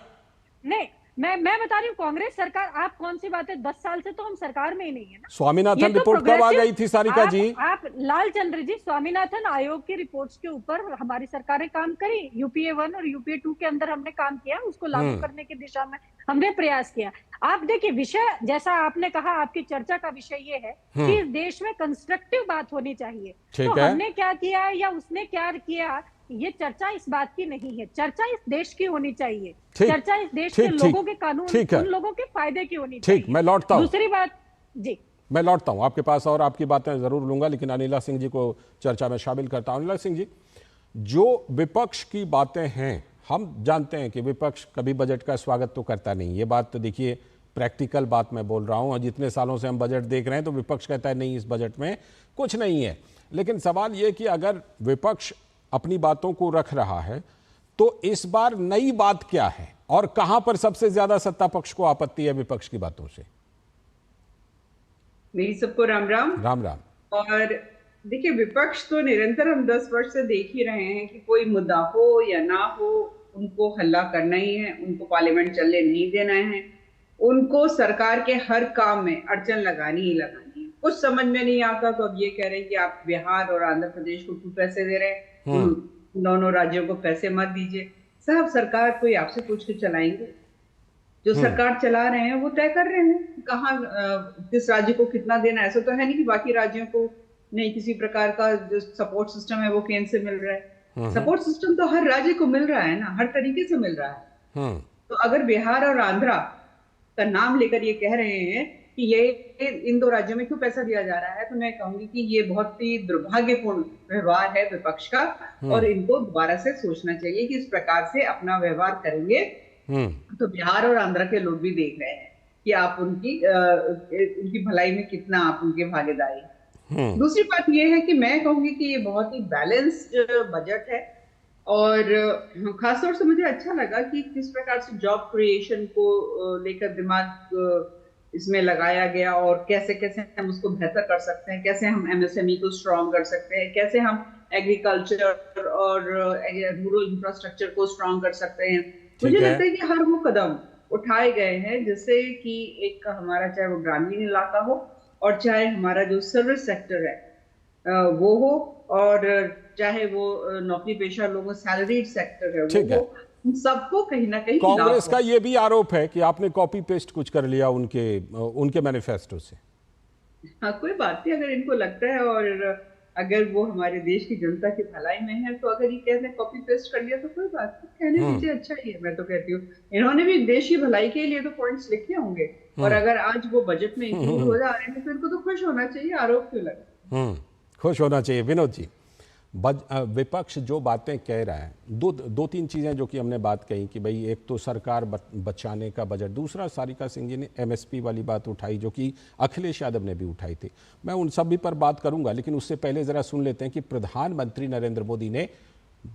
नहीं, मैं बता रही हूँ कांग्रेस सरकार, आप कौन सी बात है, 10 साल से तो हम सरकार में ही नहीं है ना। स्वामीनाथन रिपोर्ट कब आ गई थी सारिका जी? आप लालचंद्र जी, स्वामीनाथन आयोग की रिपोर्ट्स के ऊपर हमारी सरकारें काम करी, यूपीए 1 और यूपीए 2 के अंदर हमने काम किया, उसको लागू करने की दिशा में हमने प्रयास किया। आप देखिए, विषय जैसा आपने कहा, आपकी चर्चा का विषय ये है कि इस देश में कंस्ट्रक्टिव बात होनी चाहिए। तो हमने क्या किया या उसने क्या किया, ये चर्चा इस बात की नहीं है। चर्चा इस देश की होनी चाहिए, चर्चा इस देश के लोगों के कानून, उन लोगों के फायदे की होनी चाहिए। ठीक, मैं लौटता हूं। दूसरी बात जी, मैं लौटता हूं आपके पास और आपकी बातें जरूर लूंगा, लेकिन अनिला सिंह जी को चर्चा में शामिल करता हूं। अनिला सिंह जी, जो विपक्ष की बातें हैं, हम जानते हैं कि विपक्ष कभी बजट का स्वागत तो करता नहीं, ये बात तो देखिए प्रैक्टिकल बात मैं बोल रहा हूं, और जितने सालों से हम बजट देख रहे हैं तो विपक्ष कहता है नहीं, इस बजट में कुछ नहीं है। लेकिन सवाल ये कि अगर विपक्ष अपनी बातों को रख रहा है तो इस बार नई बात क्या है, और कहां पर सबसे ज्यादा सत्ता पक्ष को आपत्ति है विपक्ष की बातों से? मेरी सबको राम राम। राम राम। और देखिए, विपक्ष तो निरंतर हम 10 वर्ष से देख ही रहे हैं कि कोई मुद्दा हो या ना हो, उनको हल्ला करना ही है, उनको पार्लियामेंट चलने नहीं देना है, उनको सरकार के हर काम में अड़चन लगानी ही लगानी है। कुछ समझ में नहीं आता तो अब ये कह रहे हैं कि आप बिहार और आंध्र प्रदेश को क्यों पैसे दे रहे हैं, दोनों राज्यों को पैसे मत दीजिए। साहब, सरकार कोई आपसे पूछ के चलाएंगे? जो सरकार चला रहे हैं वो तय कर रहे हैं कहाँ किस राज्य को कितना देना। ऐसा तो है नहीं कि बाकी राज्यों को नहीं किसी प्रकार का जो सपोर्ट सिस्टम है वो केंद्र से मिल रहा है। सपोर्ट सिस्टम तो हर राज्य को मिल रहा है ना, हर तरीके से मिल रहा है। तो अगर बिहार और आंध्रा का नाम लेकर ये कह रहे हैं कि ये इन 2 राज्यों में क्यों पैसा दिया जा रहा है, तो मैं कहूंगी कि ये बहुत ही दुर्भाग्यपूर्ण व्यवहार है विपक्ष का, और इनको दोबारा से सोचना चाहिए कि इस प्रकार से अपना व्यवहार करेंगे तो बिहार और आंध्र के लोग भी देख रहे हैं कि आप उनकी भलाई में कितना आप उनके भागीदारी। दूसरी बात ये है कि मैं कहूंगी कि ये बहुत ही बैलेंस्ड बजट है, और खासतौर से मुझे अच्छा लगा कि किस प्रकार से जॉब क्रिएशन को लेकर दिमाग इसमें लगाया गया, और कैसे कैसे हम उसको बेहतर कर सकते हैं, कैसे हम एमएसएमई को स्ट्रॉन्ग कर सकते हैं, कैसे हम एग्रीकल्चर और रूरल इंफ्रास्ट्रक्चर को स्ट्रॉन्ग कर सकते हैं। मुझे लगता है कि हर वो कदम उठाए गए हैं जिससे कि एक हमारा, चाहे वो ग्रामीण इलाका हो और चाहे हमारा जो सर्विस सेक्टर है वो हो, और चाहे वो नौकरी पेशा लोगों सैलरीड सेक्टर है वो हो, सबको कहीं ना कहीं। कांग्रेस का ये भी आरोप है कि आपने कॉपी पेस्ट कुछ कर लिया उनके मैनिफेस्टो से। हाँ, कोई बात नहीं, अगर इनको लगता है और अगर वो हमारे देश की जनता की भलाई में है तो अगर ये कहते हैं कॉपी पेस्ट कर लिया तो कोई बात नहीं, कहने दीजिए, अच्छा ही है। मैं तो कहती हूँ इन्होंने भी देश की भलाई के लिए तो पॉइंट्स लिखे होंगे, और अगर आज वो बजट में इंक्लूड हो जा रहे हैं तो इनको तो खुश होना चाहिए, आरोप क्यों लगा? खुश होना चाहिए। विनोद जी, विपक्ष जो बातें कह रहा है, दो तीन चीज़ें जो कि हमने बात कही कि भाई एक तो सरकार बचाने का बजट, दूसरा सारिका सिंह जी ने एमएसपी वाली बात उठाई जो कि अखिलेश यादव ने भी उठाई थी। मैं उन सभी पर बात करूंगा, लेकिन उससे पहले ज़रा सुन लेते हैं कि प्रधानमंत्री नरेंद्र मोदी ने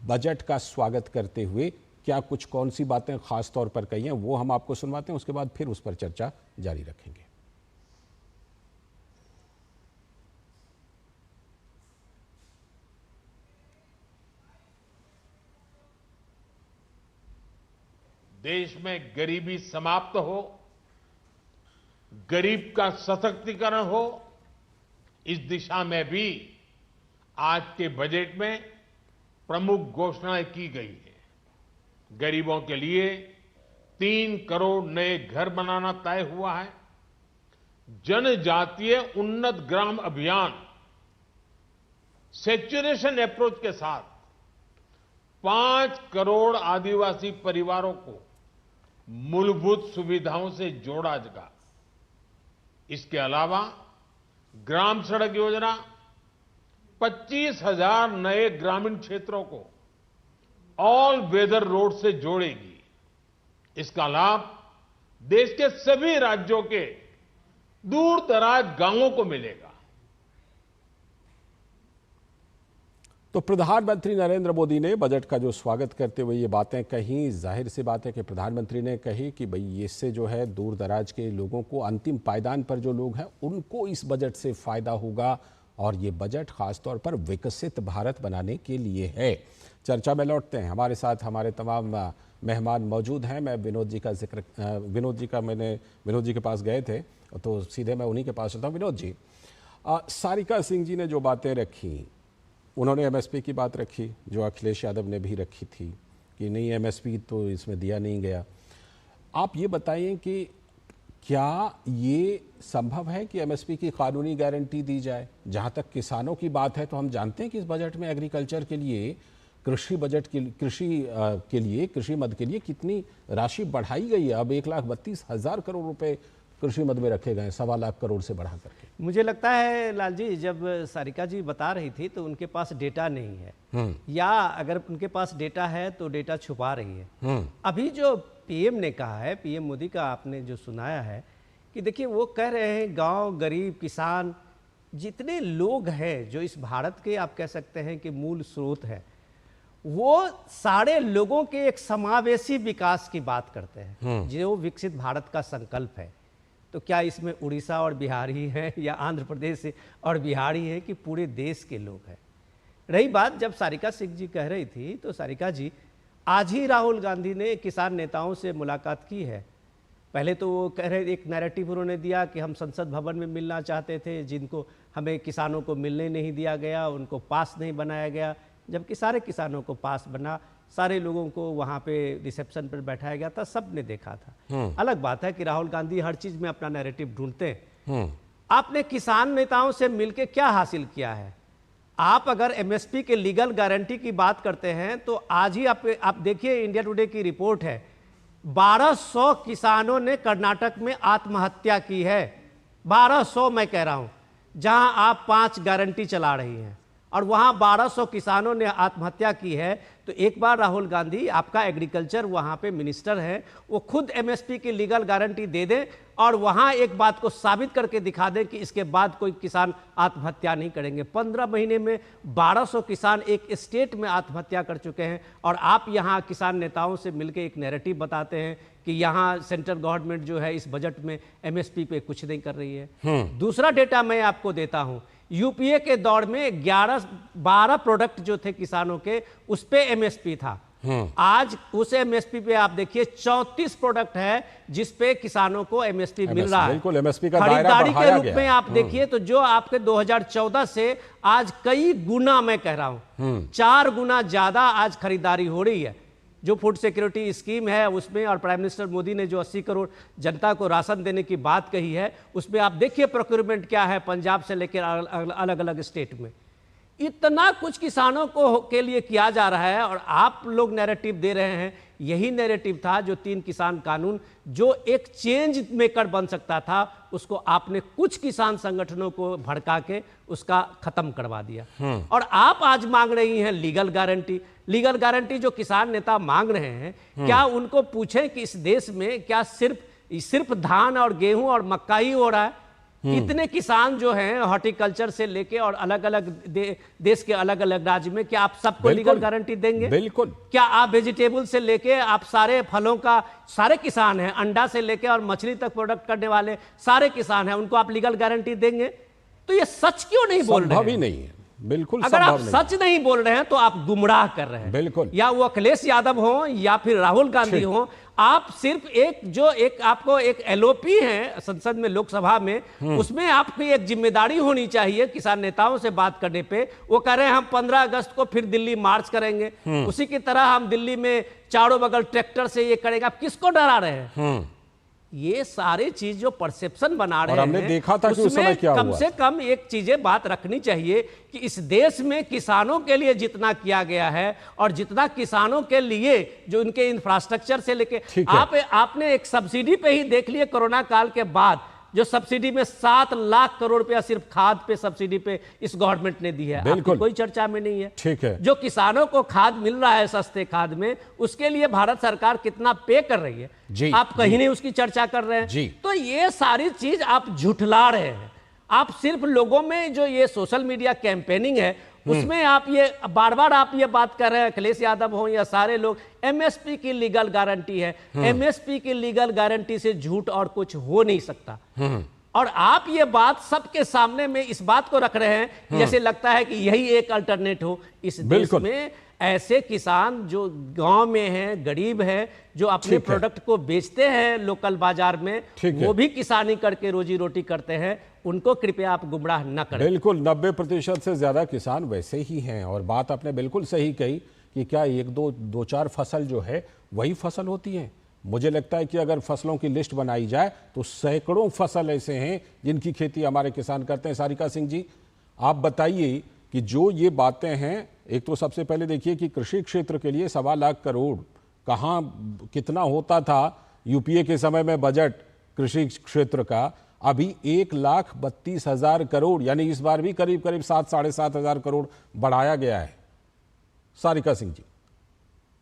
बजट का स्वागत करते हुए क्या कुछ कौन सी बातें खास तौर पर कही हैं, वो हम आपको सुनवाते हैं, उसके बाद फिर उस पर चर्चा जारी रखेंगे। देश में गरीबी समाप्त हो, गरीब का सशक्तिकरण हो, इस दिशा में भी आज के बजट में प्रमुख घोषणाएं की गई है। गरीबों के लिए 3 करोड़ नए घर बनाना तय हुआ है। जनजातीय उन्नत ग्राम अभियान सेचुरेशन अप्रोच के साथ 5 करोड़ आदिवासी परिवारों को मूलभूत सुविधाओं से जोड़ा जाएगा। इसके अलावा ग्राम सड़क योजना 25,000 नए ग्रामीण क्षेत्रों को ऑल वेदर रोड से जोड़ेगी। इसका लाभ देश के सभी राज्यों के दूर दराज गांवों को मिलेगा। तो प्रधानमंत्री नरेंद्र मोदी ने बजट का जो स्वागत करते हुए ये बातें कही, जाहिर सी बात है कि प्रधानमंत्री ने कही कि भाई इससे जो है दूर दराज के लोगों को, अंतिम पायदान पर जो लोग हैं उनको इस बजट से फायदा होगा और ये बजट खासतौर पर विकसित भारत बनाने के लिए है। चर्चा में लौटते हैं। हमारे साथ हमारे तमाम मेहमान मौजूद हैं। मैं विनोद जी का जिक्र, विनोद जी के पास गए थे तो सीधे मैं उन्हीं के पास चलता हूँ। विनोद जी, सारिका सिंह जी ने जो बातें रखी, उन्होंने एमएसपी की बात रखी जो अखिलेश यादव ने भी रखी थी कि नहीं एमएसपी तो इसमें दिया नहीं गया। आप ये बताइए कि क्या ये संभव है कि एमएसपी की कानूनी गारंटी दी जाए? जहाँ तक किसानों की बात है तो हम जानते हैं कि इस बजट में एग्रीकल्चर के लिए, कृषि बजट के कृषि मद के लिए कितनी राशि बढ़ाई गई है। अब 1,32,000 करोड़ रुपए कृषि मद में रखे गए, 1.25 लाख करोड़ से बढ़ा करके। मुझे लगता है लाल जी, जब सारिका जी बता रही थी तो उनके पास डेटा नहीं है, या अगर उनके पास डेटा है तो डेटा छुपा रही है। अभी जो पीएम ने कहा है, पीएम मोदी का आपने जो सुनाया है कि देखिए वो कह रहे हैं गांव, गरीब, किसान, जितने लोग हैं जो इस भारत के आप कह सकते हैं कि मूल स्रोत है, वो सारे लोगों के एक समावेशी विकास की बात करते हैं जो विकसित भारत का संकल्प है। तो क्या इसमें उड़ीसा और बिहारी है या आंध्र प्रदेश और बिहारी है कि पूरे देश के लोग हैं? रही बात जब सारिका सिंह जी कह रही थी, तो सारिका जी आज ही राहुल गांधी ने किसान नेताओं से मुलाकात की है। पहले तो वो कह रहे, एक नैरेटिव उन्होंने दिया कि हम संसद भवन में मिलना चाहते थे, जिनको हमें किसानों को मिलने नहीं दिया गया, उनको पास नहीं बनाया गया, जबकि सारे किसानों को पास बना, सारे लोगों को वहाँ पे रिसेप्शन पर बैठाया गया था, सब ने देखा था। अलग बात है कि राहुल गांधी हर चीज में अपना नैरेटिव ढूंढते हैं। आपने किसान नेताओं से मिलकर क्या हासिल किया है? आप अगर एमएसपी के लीगल गारंटी की बात करते हैं तो आज ही आप देखिए, इंडिया टुडे की रिपोर्ट है, 1200 किसानों ने कर्नाटक में आत्महत्या की है। 1200 मैं कह रहा हूं, जहां आप 5 गारंटी चला रही हैं और वहां 1200 किसानों ने आत्महत्या की है। तो एक बार राहुल गांधी, आपका एग्रीकल्चर वहां पे मिनिस्टर है, वो खुद एमएसपी की लीगल गारंटी दे दें और वहां एक बात को साबित करके दिखा दें कि इसके बाद कोई किसान आत्महत्या नहीं करेंगे। 15 महीने में 1200 किसान एक स्टेट में आत्महत्या कर चुके हैं और आप यहां किसान नेताओं से मिलकर एक नैरेटिव बताते हैं कि यहां सेंट्रल गवर्नमेंट जो है इस बजट में एमएसपी पे कुछ नहीं कर रही है। दूसरा डेटा मैं आपको देता हूं, यूपीए के दौर में 12 प्रोडक्ट जो थे किसानों के, उस पे एमएसपी था। आज उस एमएसपी पे आप देखिए 34 प्रोडक्ट है जिस पे किसानों को एमएसपी मिल रहा है। बिल्कुल, एमएसपी का दायरा खरीदारी के बढ़ाया रूप गया में है। आप देखिए तो जो आपके 2014 से आज कई गुना, मैं कह रहा हूं 4 गुना ज्यादा आज खरीदारी हो रही है। जो फूड सिक्योरिटी स्कीम है उसमें, और प्राइम मिनिस्टर मोदी ने जो 80 करोड़ जनता को राशन देने की बात कही है, उसमें आप देखिए प्रोक्योरमेंट क्या है पंजाब से लेकर अलग अलग स्टेट में। इतना कुछ किसानों को के लिए किया जा रहा है और आप लोग नैरेटिव दे रहे हैं। यही नैरेटिव था जो 3 किसान कानून, जो एक चेंज मेकर बन सकता था, उसको आपने कुछ किसान संगठनों को भड़का के उसका खत्म करवा दिया। और आप आज मांग रही हैं लीगल गारंटी। लीगल गारंटी जो किसान नेता मांग रहे हैं, क्या उनको पूछें कि इस देश में क्या सिर्फ धान और गेहूं और मक्का ही हो रहा है? इतने किसान जो हैं हॉर्टिकल्चर से लेके और अलग अलग देश के अलग अलग राज्य में, क्या आप सबको लीगल गारंटी देंगे? बिल्कुल। क्या आप वेजिटेबल से लेके आप सारे फलों का, सारे किसान हैं, अंडा से लेके और मछली तक प्रोडक्ट करने वाले सारे किसान हैं, उनको आप लीगल गारंटी देंगे? तो ये सच क्यों नहीं बोल रहे हैं? संभव ही नहीं है, बिल्कुल। अगर आप सच नहीं बोल रहे हैं तो आप गुमराह कर रहे हैं। बिल्कुल। या वो अखिलेश यादव हो या फिर राहुल गांधी हो, आप सिर्फ आपको एक एलओपी है संसद में, लोकसभा में, उसमें आपकी एक जिम्मेदारी होनी चाहिए किसान नेताओं से बात करने पे। वो कह रहे हैं हम 15 अगस्त को फिर दिल्ली मार्च करेंगे, उसी की तरह हम दिल्ली में चारों बगल ट्रैक्टर से ये करेंगे। आप किसको डरा रहे हैं? ये सारे चीज जो परसेप्शन बना रहे हैं, हमने देखा था कि उस समय क्या कम हुआ। से कम एक चीजें बात रखनी चाहिए कि इस देश में किसानों के लिए जितना किया गया है और जितना किसानों के लिए जो उनके इंफ्रास्ट्रक्चर से लेके आपने एक सब्सिडी पे ही देख लिए कोरोना काल के बाद, जो सब्सिडी में 7 लाख करोड़ रुपया सिर्फ खाद पे सब्सिडी पे इस गवर्नमेंट ने दी है। आपकी कोई चर्चा में नहीं है। ठीक है। जो किसानों को खाद मिल रहा है सस्ते खाद में, उसके लिए भारत सरकार कितना पे कर रही है, आप कहीं नहीं उसकी चर्चा कर रहे हैं। तो ये सारी चीज आप झुठला रहे हैं। आप सिर्फ लोगों में जो ये सोशल मीडिया कैंपेनिंग है, उसमें आप ये बार बार आप ये बात कर रहे हैं, अखिलेश यादव हो या सारे लोग, एमएसपी की लीगल गारंटी है। एमएसपी की लीगल गारंटी से झूठ और कुछ हो नहीं सकता। और आप ये बात सबके सामने में इस बात को रख रहे हैं जैसे लगता है कि यही एक अल्टरनेट हो। इस देश में ऐसे किसान जो गांव में हैं, गरीब हैं, जो अपने प्रोडक्ट को बेचते हैं लोकल बाजार में, वो भी किसानी करके रोजी रोटी करते हैं, उनको कृपया आप गुमराह न करें। बिल्कुल, 90% से ज्यादा किसान वैसे ही हैं। और बात आपने बिल्कुल सही कही कि क्या एक दो चार फसल जो है वही फसल होती है। मुझे लगता है कि अगर फसलों की लिस्ट बनाई जाए तो सैकड़ों फसल ऐसे हैं जिनकी खेती हमारे किसान करते हैं। सारिका सिंह जी, आप बताइए कि जो ये बातें हैं, एक तो सबसे पहले देखिए कि कृषि क्षेत्र के लिए 1.25 लाख करोड़ कहाँ कितना होता था यूपीए के समय में बजट कृषि क्षेत्र का, अभी 1,32,000 करोड़, यानी इस बार भी करीब करीब 7-7.5 करोड़ बढ़ाया गया है। सारिका सिंह जी।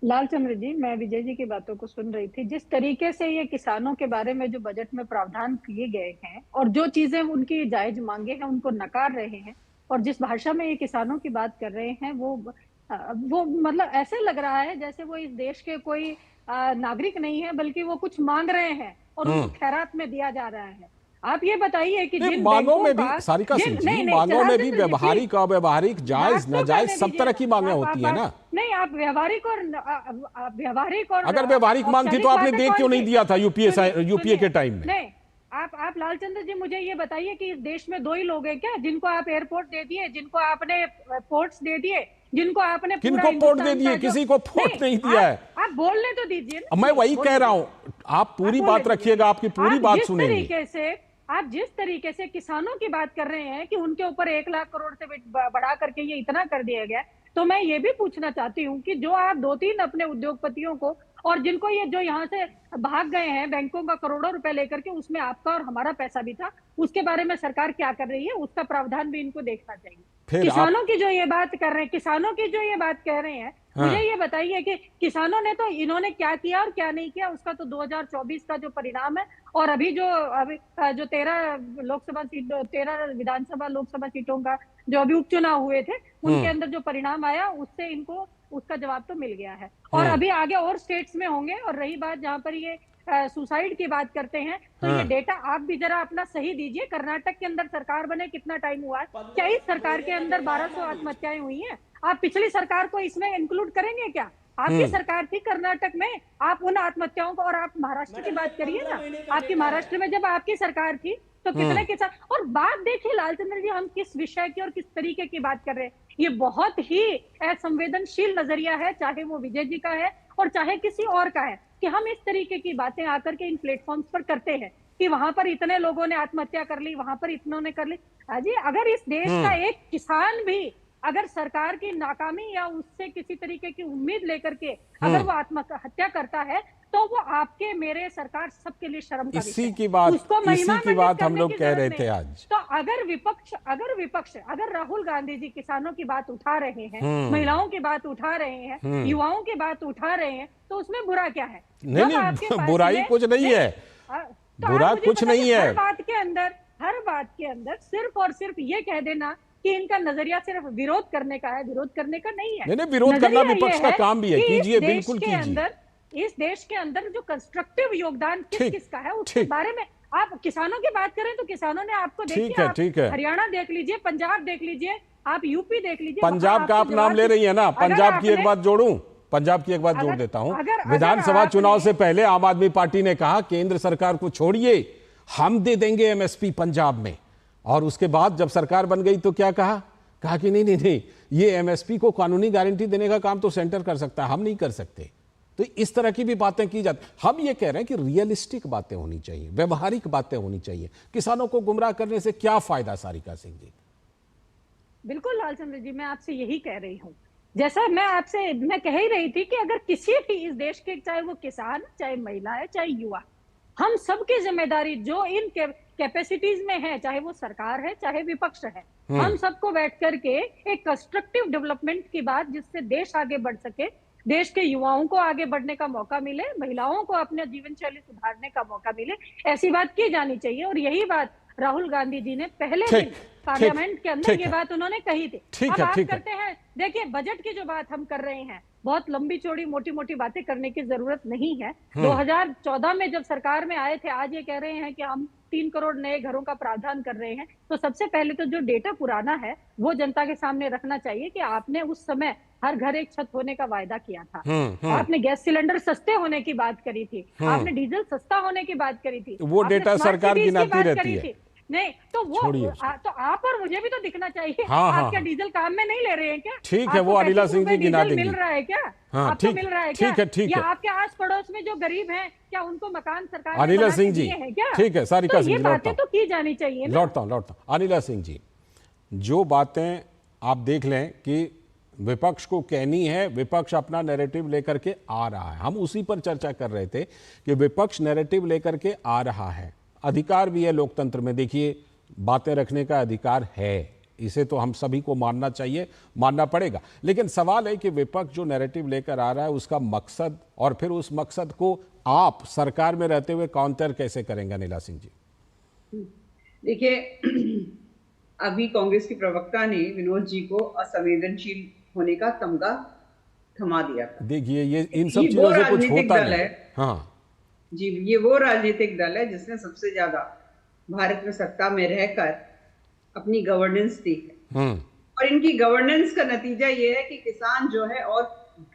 लालचंद्र जी, मैं विजय जी की बातों को सुन रही थी। जिस तरीके से ये किसानों के बारे में जो बजट में प्रावधान किए गए हैं और जो चीजें उनकी जायज मांगे हैं उनको नकार रहे हैं, और जिस भाषा में ये किसानों की बात कर रहे हैं वो मतलब ऐसे लग रहा है जैसे वो इस देश के कोई नागरिक नहीं है, बल्कि वो कुछ मांग रहे हैं और उनको खैरात में दिया जा रहा है। आप ये बताइए कि जिन मांगों में भी, सारिका सिंह जी, मांगों में भी व्यवहारिक, अव्यवहारिक, जायज नाजायज सब तरह की मांगे होती है ना। नहीं, आप व्यवहारिक और अगर व्यवहारिक मांग थी तो आपने दे क्यों नहीं दिया था यूपीए के टाइम में? नहीं, आप लालचंद्र जी मुझे ये बताइए कि इस देश में 2 ही लोग हैं क्या जिनको आप एयरपोर्ट दे दिए, जिनको आपने पोर्ट्स दे दिए, जिनको आपने किनको पोर्ट दे दिए? किसी को पोर्ट नहीं दिया है। आप बोलने तो दीजिए। मैं वही कह रहा हूं, आप पूरी बात रखिएगा, आपकी पूरी बात सुनेंगे। आप जिस तरीके से किसानों की बात कर रहे हैं कि उनके ऊपर 1 लाख करोड़ से बढ़ा करके ये इतना कर दिया गया, तो मैं ये भी पूछना चाहती हूँ कि जो आप 2-3 अपने उद्योगपतियों को और जिनको ये जो यहाँ से भाग गए हैं बैंकों का करोड़ों रुपए लेकर के, उसमें आपका और हमारा पैसा भी था, उसके बारे में सरकार क्या कर रही है, उसका प्रावधान भी इनको देखना चाहिए। किसानों की जो ये बात कर रहे हैं, किसानों की जो ये बात कह रहे हैं, मुझे ये बताइए कि किसानों ने तो इन्होंने क्या किया और क्या नहीं किया, उसका तो 2024 का जो परिणाम है और अभी जो 13 विधानसभा लोकसभा सीटों का जो अभी उपचुनाव हुए थे, उनके अंदर जो परिणाम आया उससे इनको उसका जवाब तो मिल गया है। और अभी आगे और स्टेट्स में होंगे। और रही बात जहां पर ये सुसाइड की बात करते हैं, तो ये डेटा आप भी जरा अपना सही दीजिए। कर्नाटक के अंदर सरकार बने कितना टाइम हुआ है? क्या इस सरकार के अंदर 1200 आत्महत्याएं हुई हैं? आप पिछली सरकार को इसमें इंक्लूड करेंगे क्या? आपकी सरकार थी कर्नाटक में, आप उन आत्महत्याओं को, और आप महाराष्ट्र की बात करिए ना, आपकी महाराष्ट्र में जब आपकी सरकार थी तो कितने किसान। और बात देखिए लालचंद्र जी, हम किस विषय की और किस तरीके की बात कर रहे हैं। ये बहुत ही असंवेदनशील नजरिया है, चाहे वो विजय जी का है और चाहे किसी और का है, कि हम इस तरीके की बातें आकर के इन प्लेटफॉर्म्स पर करते हैं कि वहां पर इतने लोगों ने आत्महत्या कर ली, वहां पर इतनों ने कर ली। अजी, अगर इस देश का एक किसान भी अगर सरकार की नाकामी या उससे किसी तरीके की उम्मीद लेकर के अगर वो आत्महत्या करता है तो वो आपके मेरे सरकार सबके लिए शर्म का विषय है। इसी की बात हम लोग कह रहे थे आज। तो अगर राहुल गांधी जी किसानों की बात उठा रहे हैं, महिलाओं की बात उठा रहे हैं, युवाओं की बात उठा रहे हैं, तो उसमें बुरा क्या है? नहीं, बुराई कुछ नहीं है, बुरा कुछ नहीं है। हर बात के अंदर सिर्फ और सिर्फ ये कह देना कि इनका नजरिया सिर्फ विरोध करने का है, विरोध करने का नहीं है। नहीं, विरोध करना विपक्ष का काम भी है, कीजिए, बिल्कुल कीजिए। इस देश के अंदर जो कंस्ट्रक्टिव योगदान किसका है उसके बारे में आप किसानों की बात करें तो किसानों ने आपको ठीक है। हरियाणा देख लीजिए, पंजाब देख लीजिए, आप यूपी देख लीजिए। पंजाब का आप नाम ले रही है ना, पंजाब की एक बात जोड़ूं, पंजाब की एक बात जोड़ देता हूं। विधानसभा चुनाव से पहले आम आदमी पार्टी ने कहा केंद्र सरकार को छोड़िए, हम दे देंगे एमएसपी पंजाब में, और उसके बाद जब सरकार बन गई तो क्या कहा कि नहीं, ये एमएसपी को कानूनी गारंटी देने का काम तो सेंटर कर सकता है, हम नहीं कर सकते। तो इस तरह की भी बातें की जाती। हम ये कह रहे हैं कि रियलिस्टिक बातें होनी चाहिए, व्यवहारिक बातें होनी चाहिए। किसानों को गुमराह करने से क्या फायदा? सारिका सिंह जी, बिल्कुल लालचंद्र जी, मैं आपसे यही कह रही हूँ। जैसा मैं कह ही रही थी कि अगर किसी भी इस देश के, चाहे वो किसान, चाहे महिला है, चाहे युवा, हम सबकी जिम्मेदारी जो इन कैपेसिटीज में है, चाहे वो सरकार है चाहे विपक्ष है, हम सबको बैठ करके एक कंस्ट्रक्टिव डेवलपमेंट की बात, जिससे देश आगे बढ़ सके, देश के युवाओं को आगे बढ़ने का मौका मिले, महिलाओं को अपने जीवन शैली सुधारने का मौका मिले, ऐसी बात की जानी चाहिए। और यही बात राहुल गांधी जी ने पहले दिन पार्लियामेंट के अंदर ये बात उन्होंने कही थी। अब बात करते हैं, देखिए बजट की जो बात हम कर रहे हैं, बहुत लंबी चौड़ी मोटी मोटी बातें करने की जरूरत नहीं है। 2014 में जब सरकार में आए थे, आज ये कह रहे हैं कि हम 3 करोड़ नए घरों का प्रावधान कर रहे हैं। तो सबसे पहले तो जो डेटा पुराना है वो जनता के सामने रखना चाहिए कि आपने उस समय हर घर एक छत होने का वायदा किया था, आपने गैस सिलेंडर सस्ते होने की बात करी थी, आपने डीजल सस्ता होने की बात करी थी, वो डेटा सरकार गिनाती रहती है। नहीं तो तो आप और मुझे भी तो दिखना चाहिए। आप क्या डीजल काम में नहीं ले रहे हैं क्या? ठीक है, वो अनिला सिंह जी गिना देंगी। मिल रहा है क्या? आपको मिल रहा है क्या? ठीक है। आपके आस पड़ोस में जो गरीब हैं, क्या उनको मकान सरकार अनिला सिंह जी, ठीक है, सारिका सिंह जी, बातें तो की जानी चाहिए। लौटता हूं। अनिला सिंह जी, जो बातें आप देख लें कि विपक्ष को कहनी है, विपक्ष अपना नैरेटिव लेकर के आ रहा है, हम उसी पर चर्चा कर रहे थे कि विपक्ष नैरेटिव लेकर के आ रहा है। अधिकार भी है लोकतंत्र में, देखिए बातें रखने का अधिकार है, इसे तो हम सभी को मानना चाहिए, मानना पड़ेगा। लेकिन सवाल है कि विपक्ष जो नैरेटिव लेकर आ रहा है उसका मकसद, और फिर उस मकसद को आप सरकार में रहते हुए काउंटर कैसे करेंगे? अनिला सिंह जी, देखिए अभी कांग्रेस की प्रवक्ता ने विनोद जी को असंवेदनशील होने का तमगा थमा दिया था। देखिए ये इन सब चीजों से कुछ होता नहीं। हाँ जी, ये वो राजनीतिक दल है जिसने सबसे ज्यादा भारत में सत्ता में रहकर अपनी गवर्नेंस दी है, और इनकी गवर्नेंस का नतीजा ये है कि किसान जो है और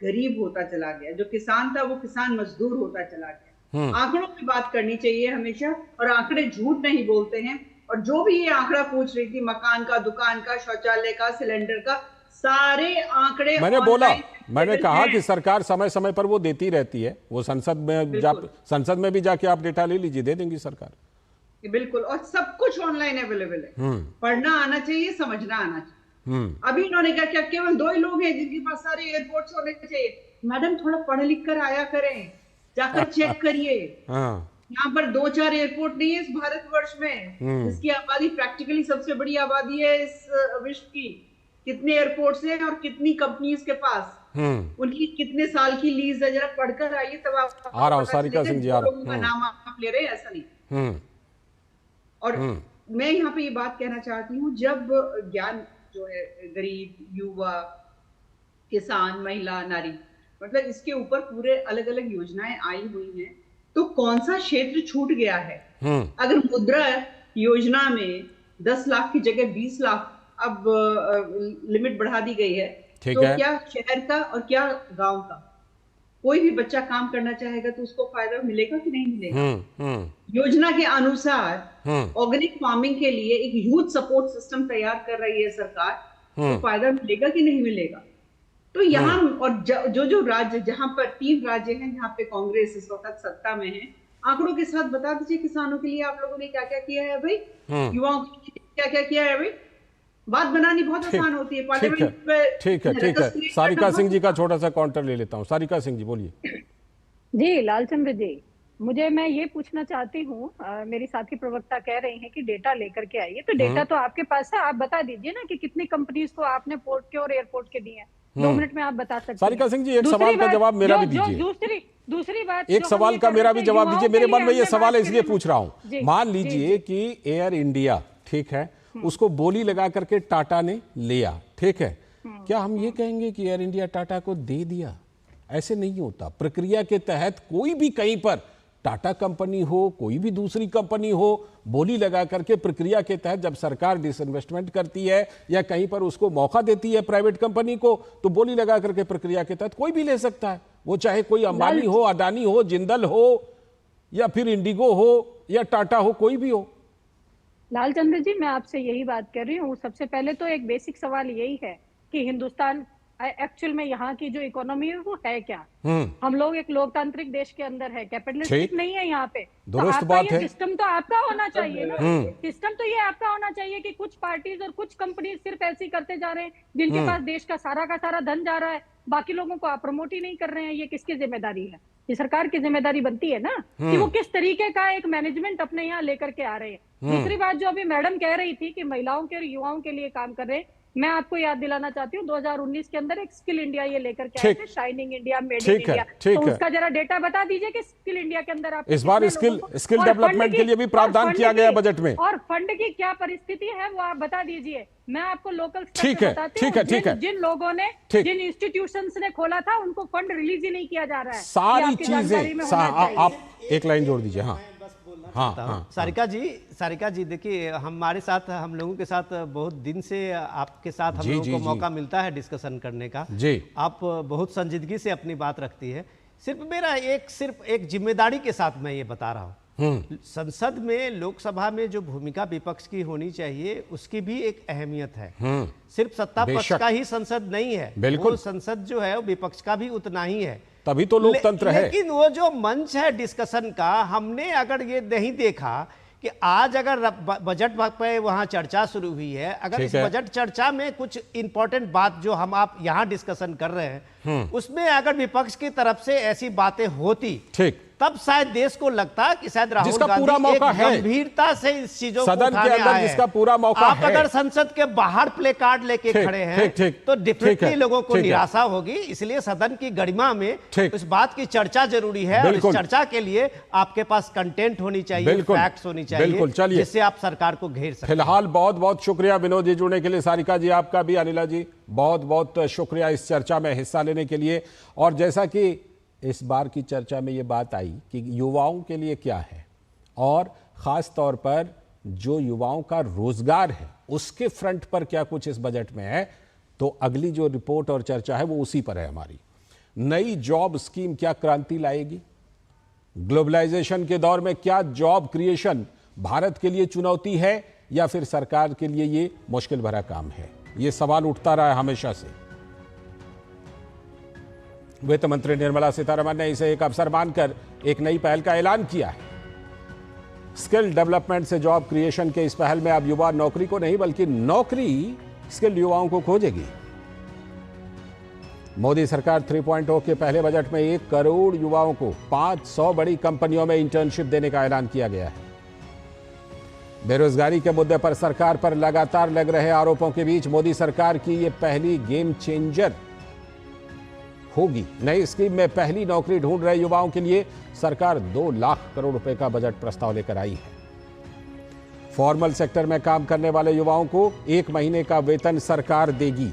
गरीब होता चला गया। जो किसान था वो किसान मजदूर होता चला गया। आंकड़ों की बात करनी चाहिए हमेशा, और आंकड़े झूठ नहीं बोलते हैं। और जो भी ये आंकड़ा पूछ रही थी, मकान का, दुकान का, शौचालय का, सिलेंडर का, सारे आंकड़े मैंने कहा कि सरकार समय समय पर वो देती रहती है, वो संसद में भी जाके आप डेटा ले लीजिए, दे देंगी सरकार। बिल्कुल, और सब कुछ ऑनलाइन अवेलेबल है। पढ़ना आना चाहिए, समझना आना चाहिए। अभी इन्होंने क्या केवल 2 ही लोग हैं जिनके पास सारे एयरपोर्ट्स होने चाहिए। मैडम थोड़ा पढ़ लिख कर आया करें, जाकर चेक करिए। यहाँ पर 2-4 एयरपोर्ट नहीं है इस भारतवर्ष में, जिसकी आबादी प्रैक्टिकली सबसे बड़ी आबादी है इस विश्व की। कितने एयरपोर्ट्स हैं और कितनी कंपनीज के पास, उनकी कितने साल की लीज है, जरा पढ़कर आइए तब आप आ रहा हूं। सारिका सिंह जी, आ रहा हूं। नाम आप ले रहे हैं, ऐसा नहीं। और मैं यहाँ पे ये बात कहना चाहती हूँ, जब ज्ञान जो है गरीब, युवा, किसान, महिला, नारी, मतलब इसके ऊपर पूरे अलग अलग योजनाएं आई हुई हैं, तो कौन सा क्षेत्र छूट गया है? अगर मुद्रा योजना में 10 लाख की जगह 20 लाख अब लिमिट बढ़ा दी गई है, तो क्या शहर का और क्या गांव का कोई भी बच्चा काम करना चाहेगा तो उसको फायदा मिलेगा कि नहीं मिलेगा? योजना के अनुसार ऑर्गेनिक फार्मिंग के लिए एक यूथ सपोर्ट सिस्टम तैयार कर रही है सरकार, तो फायदा मिलेगा कि नहीं मिलेगा? तो यहाँ और जो राज्य, जहां पर 3 राज्य हैं जहां पे कांग्रेस इस वक्त सत्ता में है, आंकड़ों के साथ बता दीजिए किसानों के लिए आप लोगों ने क्या क्या किया है भाई, युवाओं के लिए क्या क्या किया है भाई। बात बनानी बहुत आसान होती है पार्लियामेंट पे। ठीक है सारिका सिंह जी का छोटा सा काउंटर ले लेता हूँ। सारिका सिंह जी बोलिए। जी लालचंद्र जी, मैं ये पूछना चाहती हूँ, मेरी साथी प्रवक्ता कह रही हैं कि डेटा लेकर के आइए, तो डेटा तो आपके पास है, आप बता दीजिए ना कि कितनी कंपनीज को आपने पोर्ट के और एयरपोर्ट के दिए हैं। 2 मिनट में आप बता सकते हैं। सारिका सिंह जी, एक सवाल का जवाब मेरा भी दीजिए। दूसरी बात, एक सवाल का मेरा भी जवाब दीजिए। मेरे मन में ये सवाल है इसलिए पूछ रहा हूँ। मान लीजिए कि एयर इंडिया, ठीक है, उसको बोली लगा करके टाटा ने लिया, ठीक है, क्या हम ये कहेंगे कि एयर इंडिया टाटा को दे दिया? ऐसे नहीं होता। प्रक्रिया के तहत कोई भी कहीं पर टाटा कंपनी हो, कोई भी दूसरी कंपनी हो, बोली लगा करके प्रक्रिया के तहत जब सरकार डिसइन्वेस्टमेंट करती है या कहीं पर उसको मौका देती है प्राइवेट कंपनी को, तो बोली लगा करके प्रक्रिया के तहत कोई भी ले सकता है। वो चाहे कोई अंबानी हो, अडानी हो, जिंदल हो, या फिर इंडिगो हो, या टाटा हो, कोई भी हो। लालचंद्र जी, मैं आपसे यही बात कर रही हूँ। सबसे पहले तो एक बेसिक सवाल यही है कि हिंदुस्तान एक्चुअल में यहाँ की जो इकोनॉमी है वो है क्या? हम लोग एक लोकतांत्रिक देश के अंदर है, कैपिटलिस्टिक नहीं है यहाँ पे। तो आपका ये सिस्टम तो आपका होना चाहिए ना। सिस्टम तो ये आपका होना चाहिए कि कुछ पार्टीज और कुछ कंपनीज सिर्फ ऐसे ही करते जा रहे हैं जिनके पास देश का सारा धन जा रहा है, बाकी लोगों को आप प्रमोट ही नहीं कर रहे हैं। ये किसकी जिम्मेदारी है? ये सरकार की जिम्मेदारी बनती है ना कि वो किस तरीके का एक मैनेजमेंट अपने यहाँ लेकर के आ रहे हैं। दूसरी बात जो अभी मैडम कह रही थी कि महिलाओं के और युवाओं के लिए काम कर रहे हैं, मैं आपको याद दिलाना चाहती हूँ 2019 के अंदर एक स्किल इंडिया ये लेकर के आए थे, shining India, made in India. तो उसका जरा डेटा बता दीजिए कि स्किल इंडिया के अंदर आप इस बार स्किल डेवलपमेंट के लिए भी प्रावधान किया गया बजट में, और फंड की क्या परिस्थिति है वो आप बता दीजिए। मैं आपको लोकल ठीक है जिन लोगों ने, जिन इंस्टीट्यूशंस ने खोला था उनको फंड रिलीज ही नहीं किया जा रहा है। सारी चीजें आप एक लाइन जोड़ दीजिए। हाँ, सारिका जी देखिए, हमारे साथ, हम लोगों के साथ बहुत दिन से आपके साथ हम लोगों को मौका मिलता है डिस्कशन करने का। आप बहुत संजीदगी से अपनी बात रखती है। सिर्फ एक जिम्मेदारी के साथ मैं ये बता रहा हूँ, संसद में, लोकसभा में जो भूमिका विपक्ष की होनी चाहिए उसकी भी एक अहमियत है। सिर्फ सत्ता पक्ष का ही संसद नहीं है, बिल्कुल संसद जो है वो विपक्ष का भी उतना ही है, तभी तो लोकतंत्र है। लेकिन वो जो मंच है डिस्कशन का, हमने अगर ये नहीं देखा कि आज अगर बजट पे वहां चर्चा शुरू हुई है, अगर इस बजट चर्चा में कुछ इंपॉर्टेंट बात जो हम आप यहां डिस्कशन कर रहे हैं उसमें अगर विपक्ष की तरफ से ऐसी बातें होती, ठीक, तब शायद देश को लगता कि शायद राहुल गांधी एक गंभीरता से इस चीजों को उठाने आए हैं। जिसका पूरा मौका आप अगर संसद के बाहर प्ले कार्ड लेके खड़े हैं तो डेफिनेटली लोगों को निराशा होगी। इसलिए सदन की गरिमा में इस बात की चर्चा जरूरी है, और इस चर्चा के लिए आपके पास कंटेंट होनी चाहिए, फैक्ट्स होनी चाहिए, जिससे आप सरकार को घेर सकें। फिलहाल बहुत बहुत शुक्रिया विनोद जी जुड़ने के लिए, सारिका जी आपका भी, अनिला जी बहुत बहुत शुक्रिया इस चर्चा में हिस्सा लेने के लिए। और जैसा कि इस बार की चर्चा में ये बात आई कि युवाओं के लिए क्या है, और ख़ास तौर पर जो युवाओं का रोजगार है उसके फ्रंट पर क्या कुछ इस बजट में है, तो अगली जो रिपोर्ट और चर्चा है वो उसी पर है हमारी। नई जॉब स्कीम क्या क्रांति लाएगी? ग्लोबलाइजेशन के दौर में क्या जॉब क्रिएशन भारत के लिए चुनौती है या फिर सरकार के लिए ये मुश्किल भरा काम है? ये सवाल उठता रहा है हमेशा से। वित्त मंत्री निर्मला सीतारमण ने इसे एक अवसर मानकर एक नई पहल का ऐलान किया है। स्किल डेवलपमेंट से जॉब क्रिएशन के इस पहल में अब युवा नौकरी को नहीं बल्कि नौकरी स्किल युवाओं को खोजेगी। मोदी सरकार 3.0 के पहले बजट में 1 करोड़ युवाओं को 500 बड़ी कंपनियों में इंटर्नशिप देने का ऐलान किया गया है। बेरोजगारी के मुद्दे पर सरकार पर लगातार लग रहे आरोपों के बीच मोदी सरकार की यह पहली गेम चेंजर होगी। नई स्कीम में पहली नौकरी ढूंढ रहे युवाओं के लिए सरकार 2 लाख करोड़ रुपए का बजट प्रस्ताव लेकर आई है। फॉर्मल सेक्टर में काम करने वाले युवाओं को 1 महीने का वेतन सरकार देगी।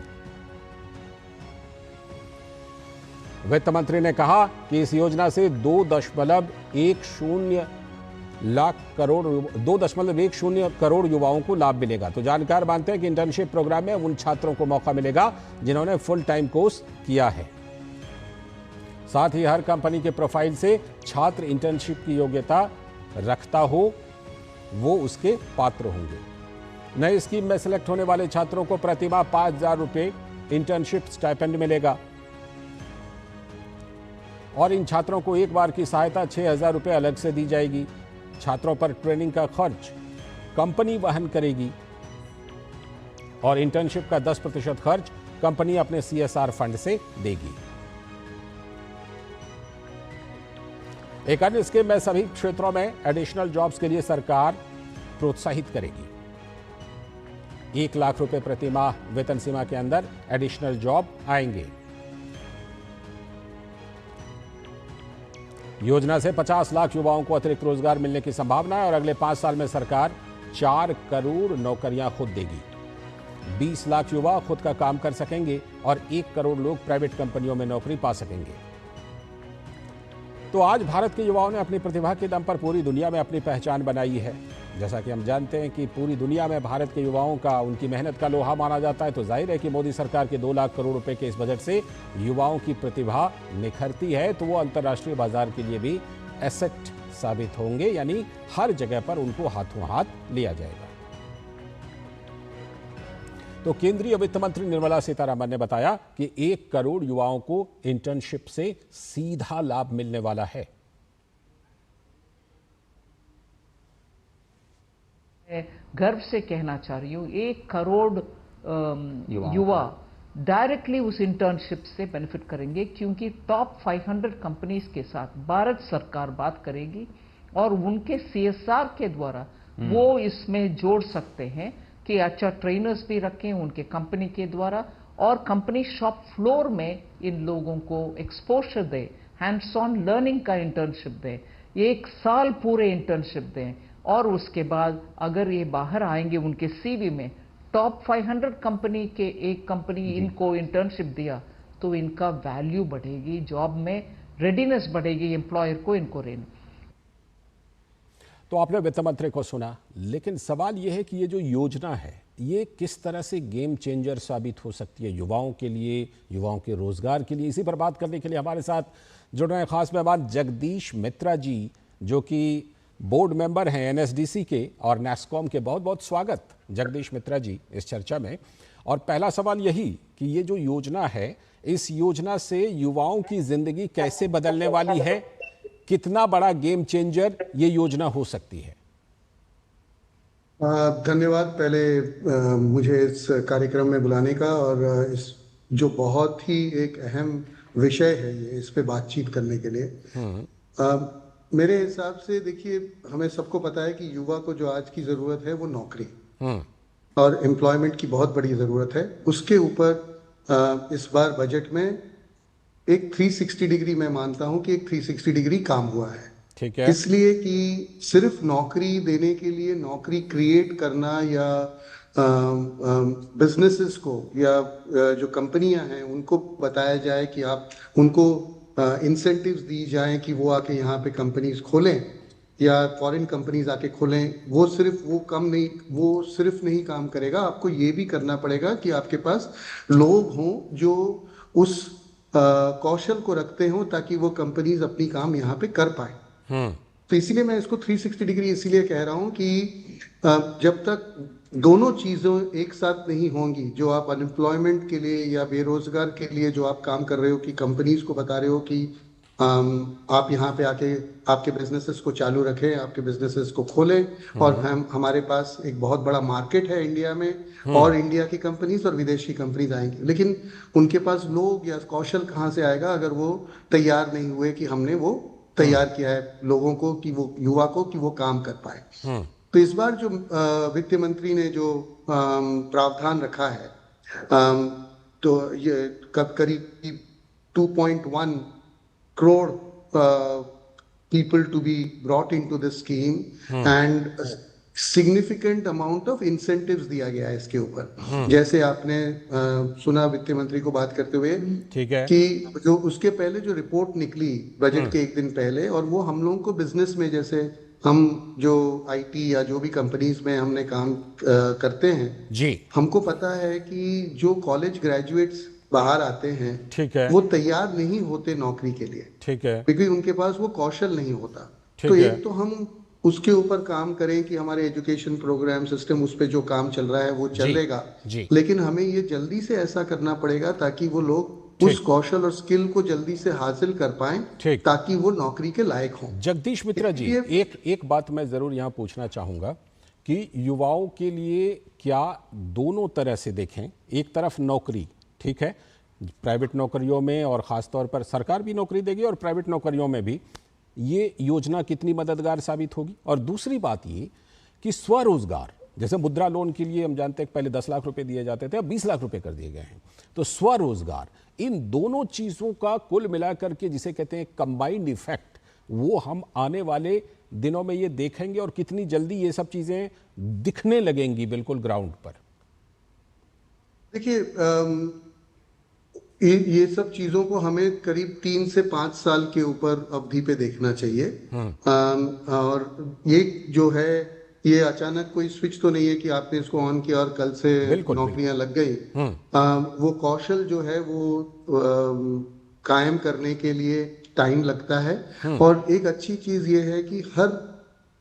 वित्त मंत्री ने कहा कि इस योजना से 2.10 करोड़ युवाओं को लाभ मिलेगा। तो जानकार मानते हैं कि इंटर्नशिप प्रोग्राम में उन छात्रों को मौका मिलेगा जिन्होंने फुल टाइम कोर्स किया है। साथ ही हर कंपनी के प्रोफाइल से छात्र इंटर्नशिप की योग्यता रखता हो वो उसके पात्र होंगे। नई स्कीम में सिलेक्ट होने वाले छात्रों को प्रतिमाह 5,000 रुपए इंटर्नशिप स्टाइपेंड मिलेगा और इन छात्रों को एक बार की सहायता 6,000 रुपए अलग से दी जाएगी। छात्रों पर ट्रेनिंग का खर्च कंपनी वहन करेगी। और इंटर्नशिप का 10% खर्च कंपनी अपने CSR फंड से देगी। एक अन्य स्कीम में सभी क्षेत्रों में एडिशनल जॉब्स के लिए सरकार प्रोत्साहित करेगी। 1 लाख रुपए प्रति माह वेतन सीमा के अंदर एडिशनल जॉब आएंगे। योजना से 50 लाख युवाओं को अतिरिक्त रोजगार मिलने की संभावना है और अगले 5 साल में सरकार 4 करोड़ नौकरियां खुद देगी। 20 लाख युवा खुद का काम कर सकेंगे और 1 करोड़ लोग प्राइवेट कंपनियों में नौकरी पा सकेंगे। तो आज भारत के युवाओं ने अपनी प्रतिभा के दम पर पूरी दुनिया में अपनी पहचान बनाई है। जैसा कि हम जानते हैं कि पूरी दुनिया में भारत के युवाओं का उनकी मेहनत का लोहा माना जाता है, तो जाहिर है कि मोदी सरकार के 2 लाख करोड़ रुपए के इस बजट से युवाओं की प्रतिभा निखरती है तो वो अंतर्राष्ट्रीय बाजार के लिए भी एसेट साबित होंगे, यानी हर जगह पर उनको हाथों हाथ लिया जाएगा। तो केंद्रीय वित्त मंत्री निर्मला सीतारमण ने बताया कि 1 करोड़ युवाओं को इंटर्नशिप से सीधा लाभ मिलने वाला है। गर्व से कहना चाह रही हूँ 1 करोड़ युवा डायरेक्टली उस इंटर्नशिप से बेनिफिट करेंगे, क्योंकि टॉप 500 कंपनीज के साथ भारत सरकार बात करेगी और उनके CSR के द्वारा वो इसमें जोड़ सकते हैं कि अच्छा ट्रेनर्स भी रखें उनके कंपनी के द्वारा और कंपनी शॉप फ्लोर में इन लोगों को exposure they, hands on learning का इंटर्नशिप दें, 1 साल पूरे इंटर्नशिप दें और उसके बाद अगर ये बाहर आएंगे उनके CV में टॉप 500 कंपनी के एक कंपनी इनको इंटर्नशिप दिया तो इनका वैल्यू बढ़ेगी, जॉब में रेडीनेस बढ़ेगी एम्प्लॉयर को इनको रहने। तो आपने वित्त मंत्री को सुना, लेकिन सवाल यह है कि ये जो योजना है ये किस तरह से गेम चेंजर साबित हो सकती है युवाओं के लिए, युवाओं के रोजगार के लिए। इसी पर बात करने के लिए हमारे साथ जुड़ रहे हैं खास मेहमान जगदीश मित्रा जी, जो कि बोर्ड मेंबर हैं NSDC के और NASSCOM के। बहुत बहुत स्वागत जगदीश मित्रा जी इस चर्चा में। और पहला सवाल यही कि ये जो योजना है, इस योजना से युवाओं की जिंदगी कैसे बदलने वाली है, कितना बड़ा गेम चेंजर ये योजना हो सकती है? धन्यवाद पहले मुझे इस कार्यक्रम में बुलाने का और इस जो बहुत ही एक अहम विषय है ये, इस पे बातचीत करने के लिए। मेरे हिसाब से देखिए, हमें सबको पता है कि युवा को जो आज की जरूरत है वो नौकरी और एम्प्लॉयमेंट की बहुत बड़ी जरूरत है। उसके ऊपर इस बार बजट में एक 360 डिग्री, मैं मानता हूं कि एक 360 डिग्री काम हुआ है। ठीक है। इसलिए कि सिर्फ नौकरी देने के लिए नौकरी क्रिएट करना या बिजनेसेस को या जो कंपनियां हैं उनको बताया जाए कि आप उनको इंसेंटिव्स दी जाएं कि वो आके यहाँ पे कंपनीज खोलें या फॉरेन कंपनीज आके खोलें, वो सिर्फ नहीं काम करेगा। आपको ये भी करना पड़ेगा कि आपके पास लोग हों जो उस कौशल को रखते हों ताकि वो कंपनीज अपनी काम यहाँ पे कर पाए। तो इसीलिए मैं इसको 360 डिग्री इसीलिए कह रहा हूँ कि जब तक दोनों चीजें एक साथ नहीं होंगी, जो आप अनएम्प्लॉयमेंट के लिए या बेरोजगार के लिए जो आप काम कर रहे हो कि कंपनीज को बता रहे हो कि आप यहाँ पे आके आपके बिजनेसेस को चालू रखें, आपके बिजनेसेस को खोलें और हमारे पास एक बहुत बड़ा मार्केट है इंडिया में और इंडिया की कंपनीज और विदेशी कंपनीज आएंगी, लेकिन उनके पास लोग या कौशल कहाँ से आएगा अगर वो तैयार नहीं हुए कि हमने वो तैयार किया है लोगों को कि वो युवा को कि वो काम कर पाए। तो इस बार जो वित्त मंत्री ने जो प्रावधान रखा है, तो ये करीब 2.1 crore people to be brought into this scheme and significant amount of incentives दिया गया है इसके ऊपर। जैसे आपने सुना वित्त मंत्री को बात करते हुए, ठीक है, कि जो उसके पहले जो रिपोर्ट निकली बजट के 1 दिन पहले, और वो हम लोगों को बिजनेस में, जैसे हम जो IT या जो भी कंपनीज में हमने काम करते हैं जी, हमको पता है कि जो कॉलेज ग्रेजुएट्स बाहर आते हैं, ठीक है, वो तैयार नहीं होते नौकरी के लिए, ठीक है, क्योंकि उनके पास वो कौशल नहीं होता। तो एक तो हम उसके ऊपर काम करें कि हमारे एजुकेशन प्रोग्राम सिस्टम उस पे जो काम चल रहा है वो चलेगा, लेकिन हमें ये जल्दी से ऐसा करना पड़ेगा ताकि वो लोग उस कौशल और स्किल को जल्दी से हासिल कर पाएं ताकि वो नौकरी के लायक हों। जगदीश मित्रा जी, एक बात मैं जरूर यहाँ पूछना चाहूंगा कि युवाओं के लिए क्या दोनों तरह से देखें। एक तरफ नौकरी, ठीक है, प्राइवेट नौकरियों में और ख़ासतौर पर सरकार भी नौकरी देगी और प्राइवेट नौकरियों में भी ये योजना कितनी मददगार साबित होगी। और दूसरी बात ये कि स्वरोजगार, जैसे मुद्रा लोन के लिए हम जानते हैं पहले 10 लाख रुपए दिए जाते थे, अब 20 लाख रुपए कर दिए गए हैं। तो स्वरोजगार, इन दोनों चीज़ों का कुल मिलाकर के जिसे कहते हैं कंबाइंड इफेक्ट, वो हम आने वाले दिनों में ये देखेंगे और कितनी जल्दी ये सब चीज़ें दिखने लगेंगी बिल्कुल ग्राउंड पर। देखिए, ये सब चीज़ों को हमें करीब 3 से 5 साल के ऊपर अवधि पे देखना चाहिए। और ये जो है, ये अचानक कोई स्विच तो नहीं है कि आपने इसको ऑन किया और कल से नौकरियां लग गई। वो कौशल जो है वो कायम करने के लिए टाइम लगता है। और एक अच्छी चीज ये है कि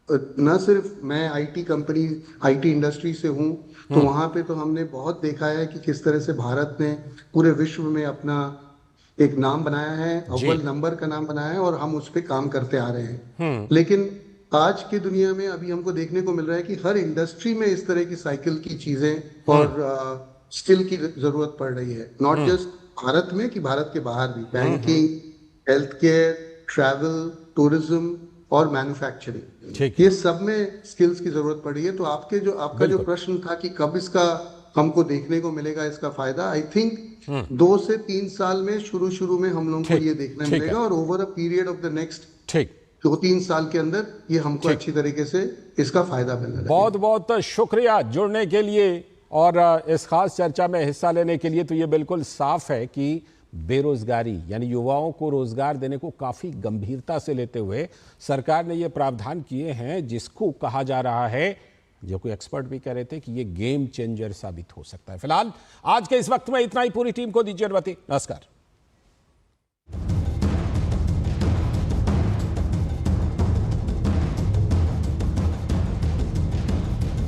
न सिर्फ मैं आईटी कंपनी, आईटी इंडस्ट्री से हूँ, तो वहां पे तो हमने बहुत देखा है कि किस तरह से भारत ने पूरे विश्व में अपना एक नाम बनाया है, अव्वल नंबर का नाम बनाया है, और हम उस पर काम करते आ रहे हैं। लेकिन आज की दुनिया में अभी हमको देखने को मिल रहा है कि हर इंडस्ट्री में इस तरह की साइकिल की चीजें और स्किल की जरूरत पड़ रही है। नॉट जस्ट भारत में, कि भारत के बाहर भी। Banking, health care, travel, tourism और मैन्युफैक्चरिंग, ये सब में स्किल्स की जरूरत पड़ी है। तो आपका जो प्रश्न था कि कब इसका हमको देखने को मिलेगा इसका फायदा, आई थिंक 2 से 3 साल में शुरू में हम लोगों को ये देखने मिलेगा, और over a period of the next 2-3 साल के अंदर ये हमको अच्छी तरीके से इसका फायदा मिलने लगेगा। बहुत बहुत शुक्रिया जुड़ने के लिए और इस खास चर्चा में हिस्सा लेने के लिए। तो ये बिल्कुल साफ है कि बेरोजगारी यानी युवाओं को रोजगार देने को काफी गंभीरता से लेते हुए सरकार ने ये प्रावधान किए हैं, जिसको कहा जा रहा है, जो कोई एक्सपर्ट भी कह रहे थे कि ये गेम चेंजर साबित हो सकता है। फिलहाल आज के इस वक्त में इतना ही। पूरी टीम को दीजिए अनुमति। नमस्कार।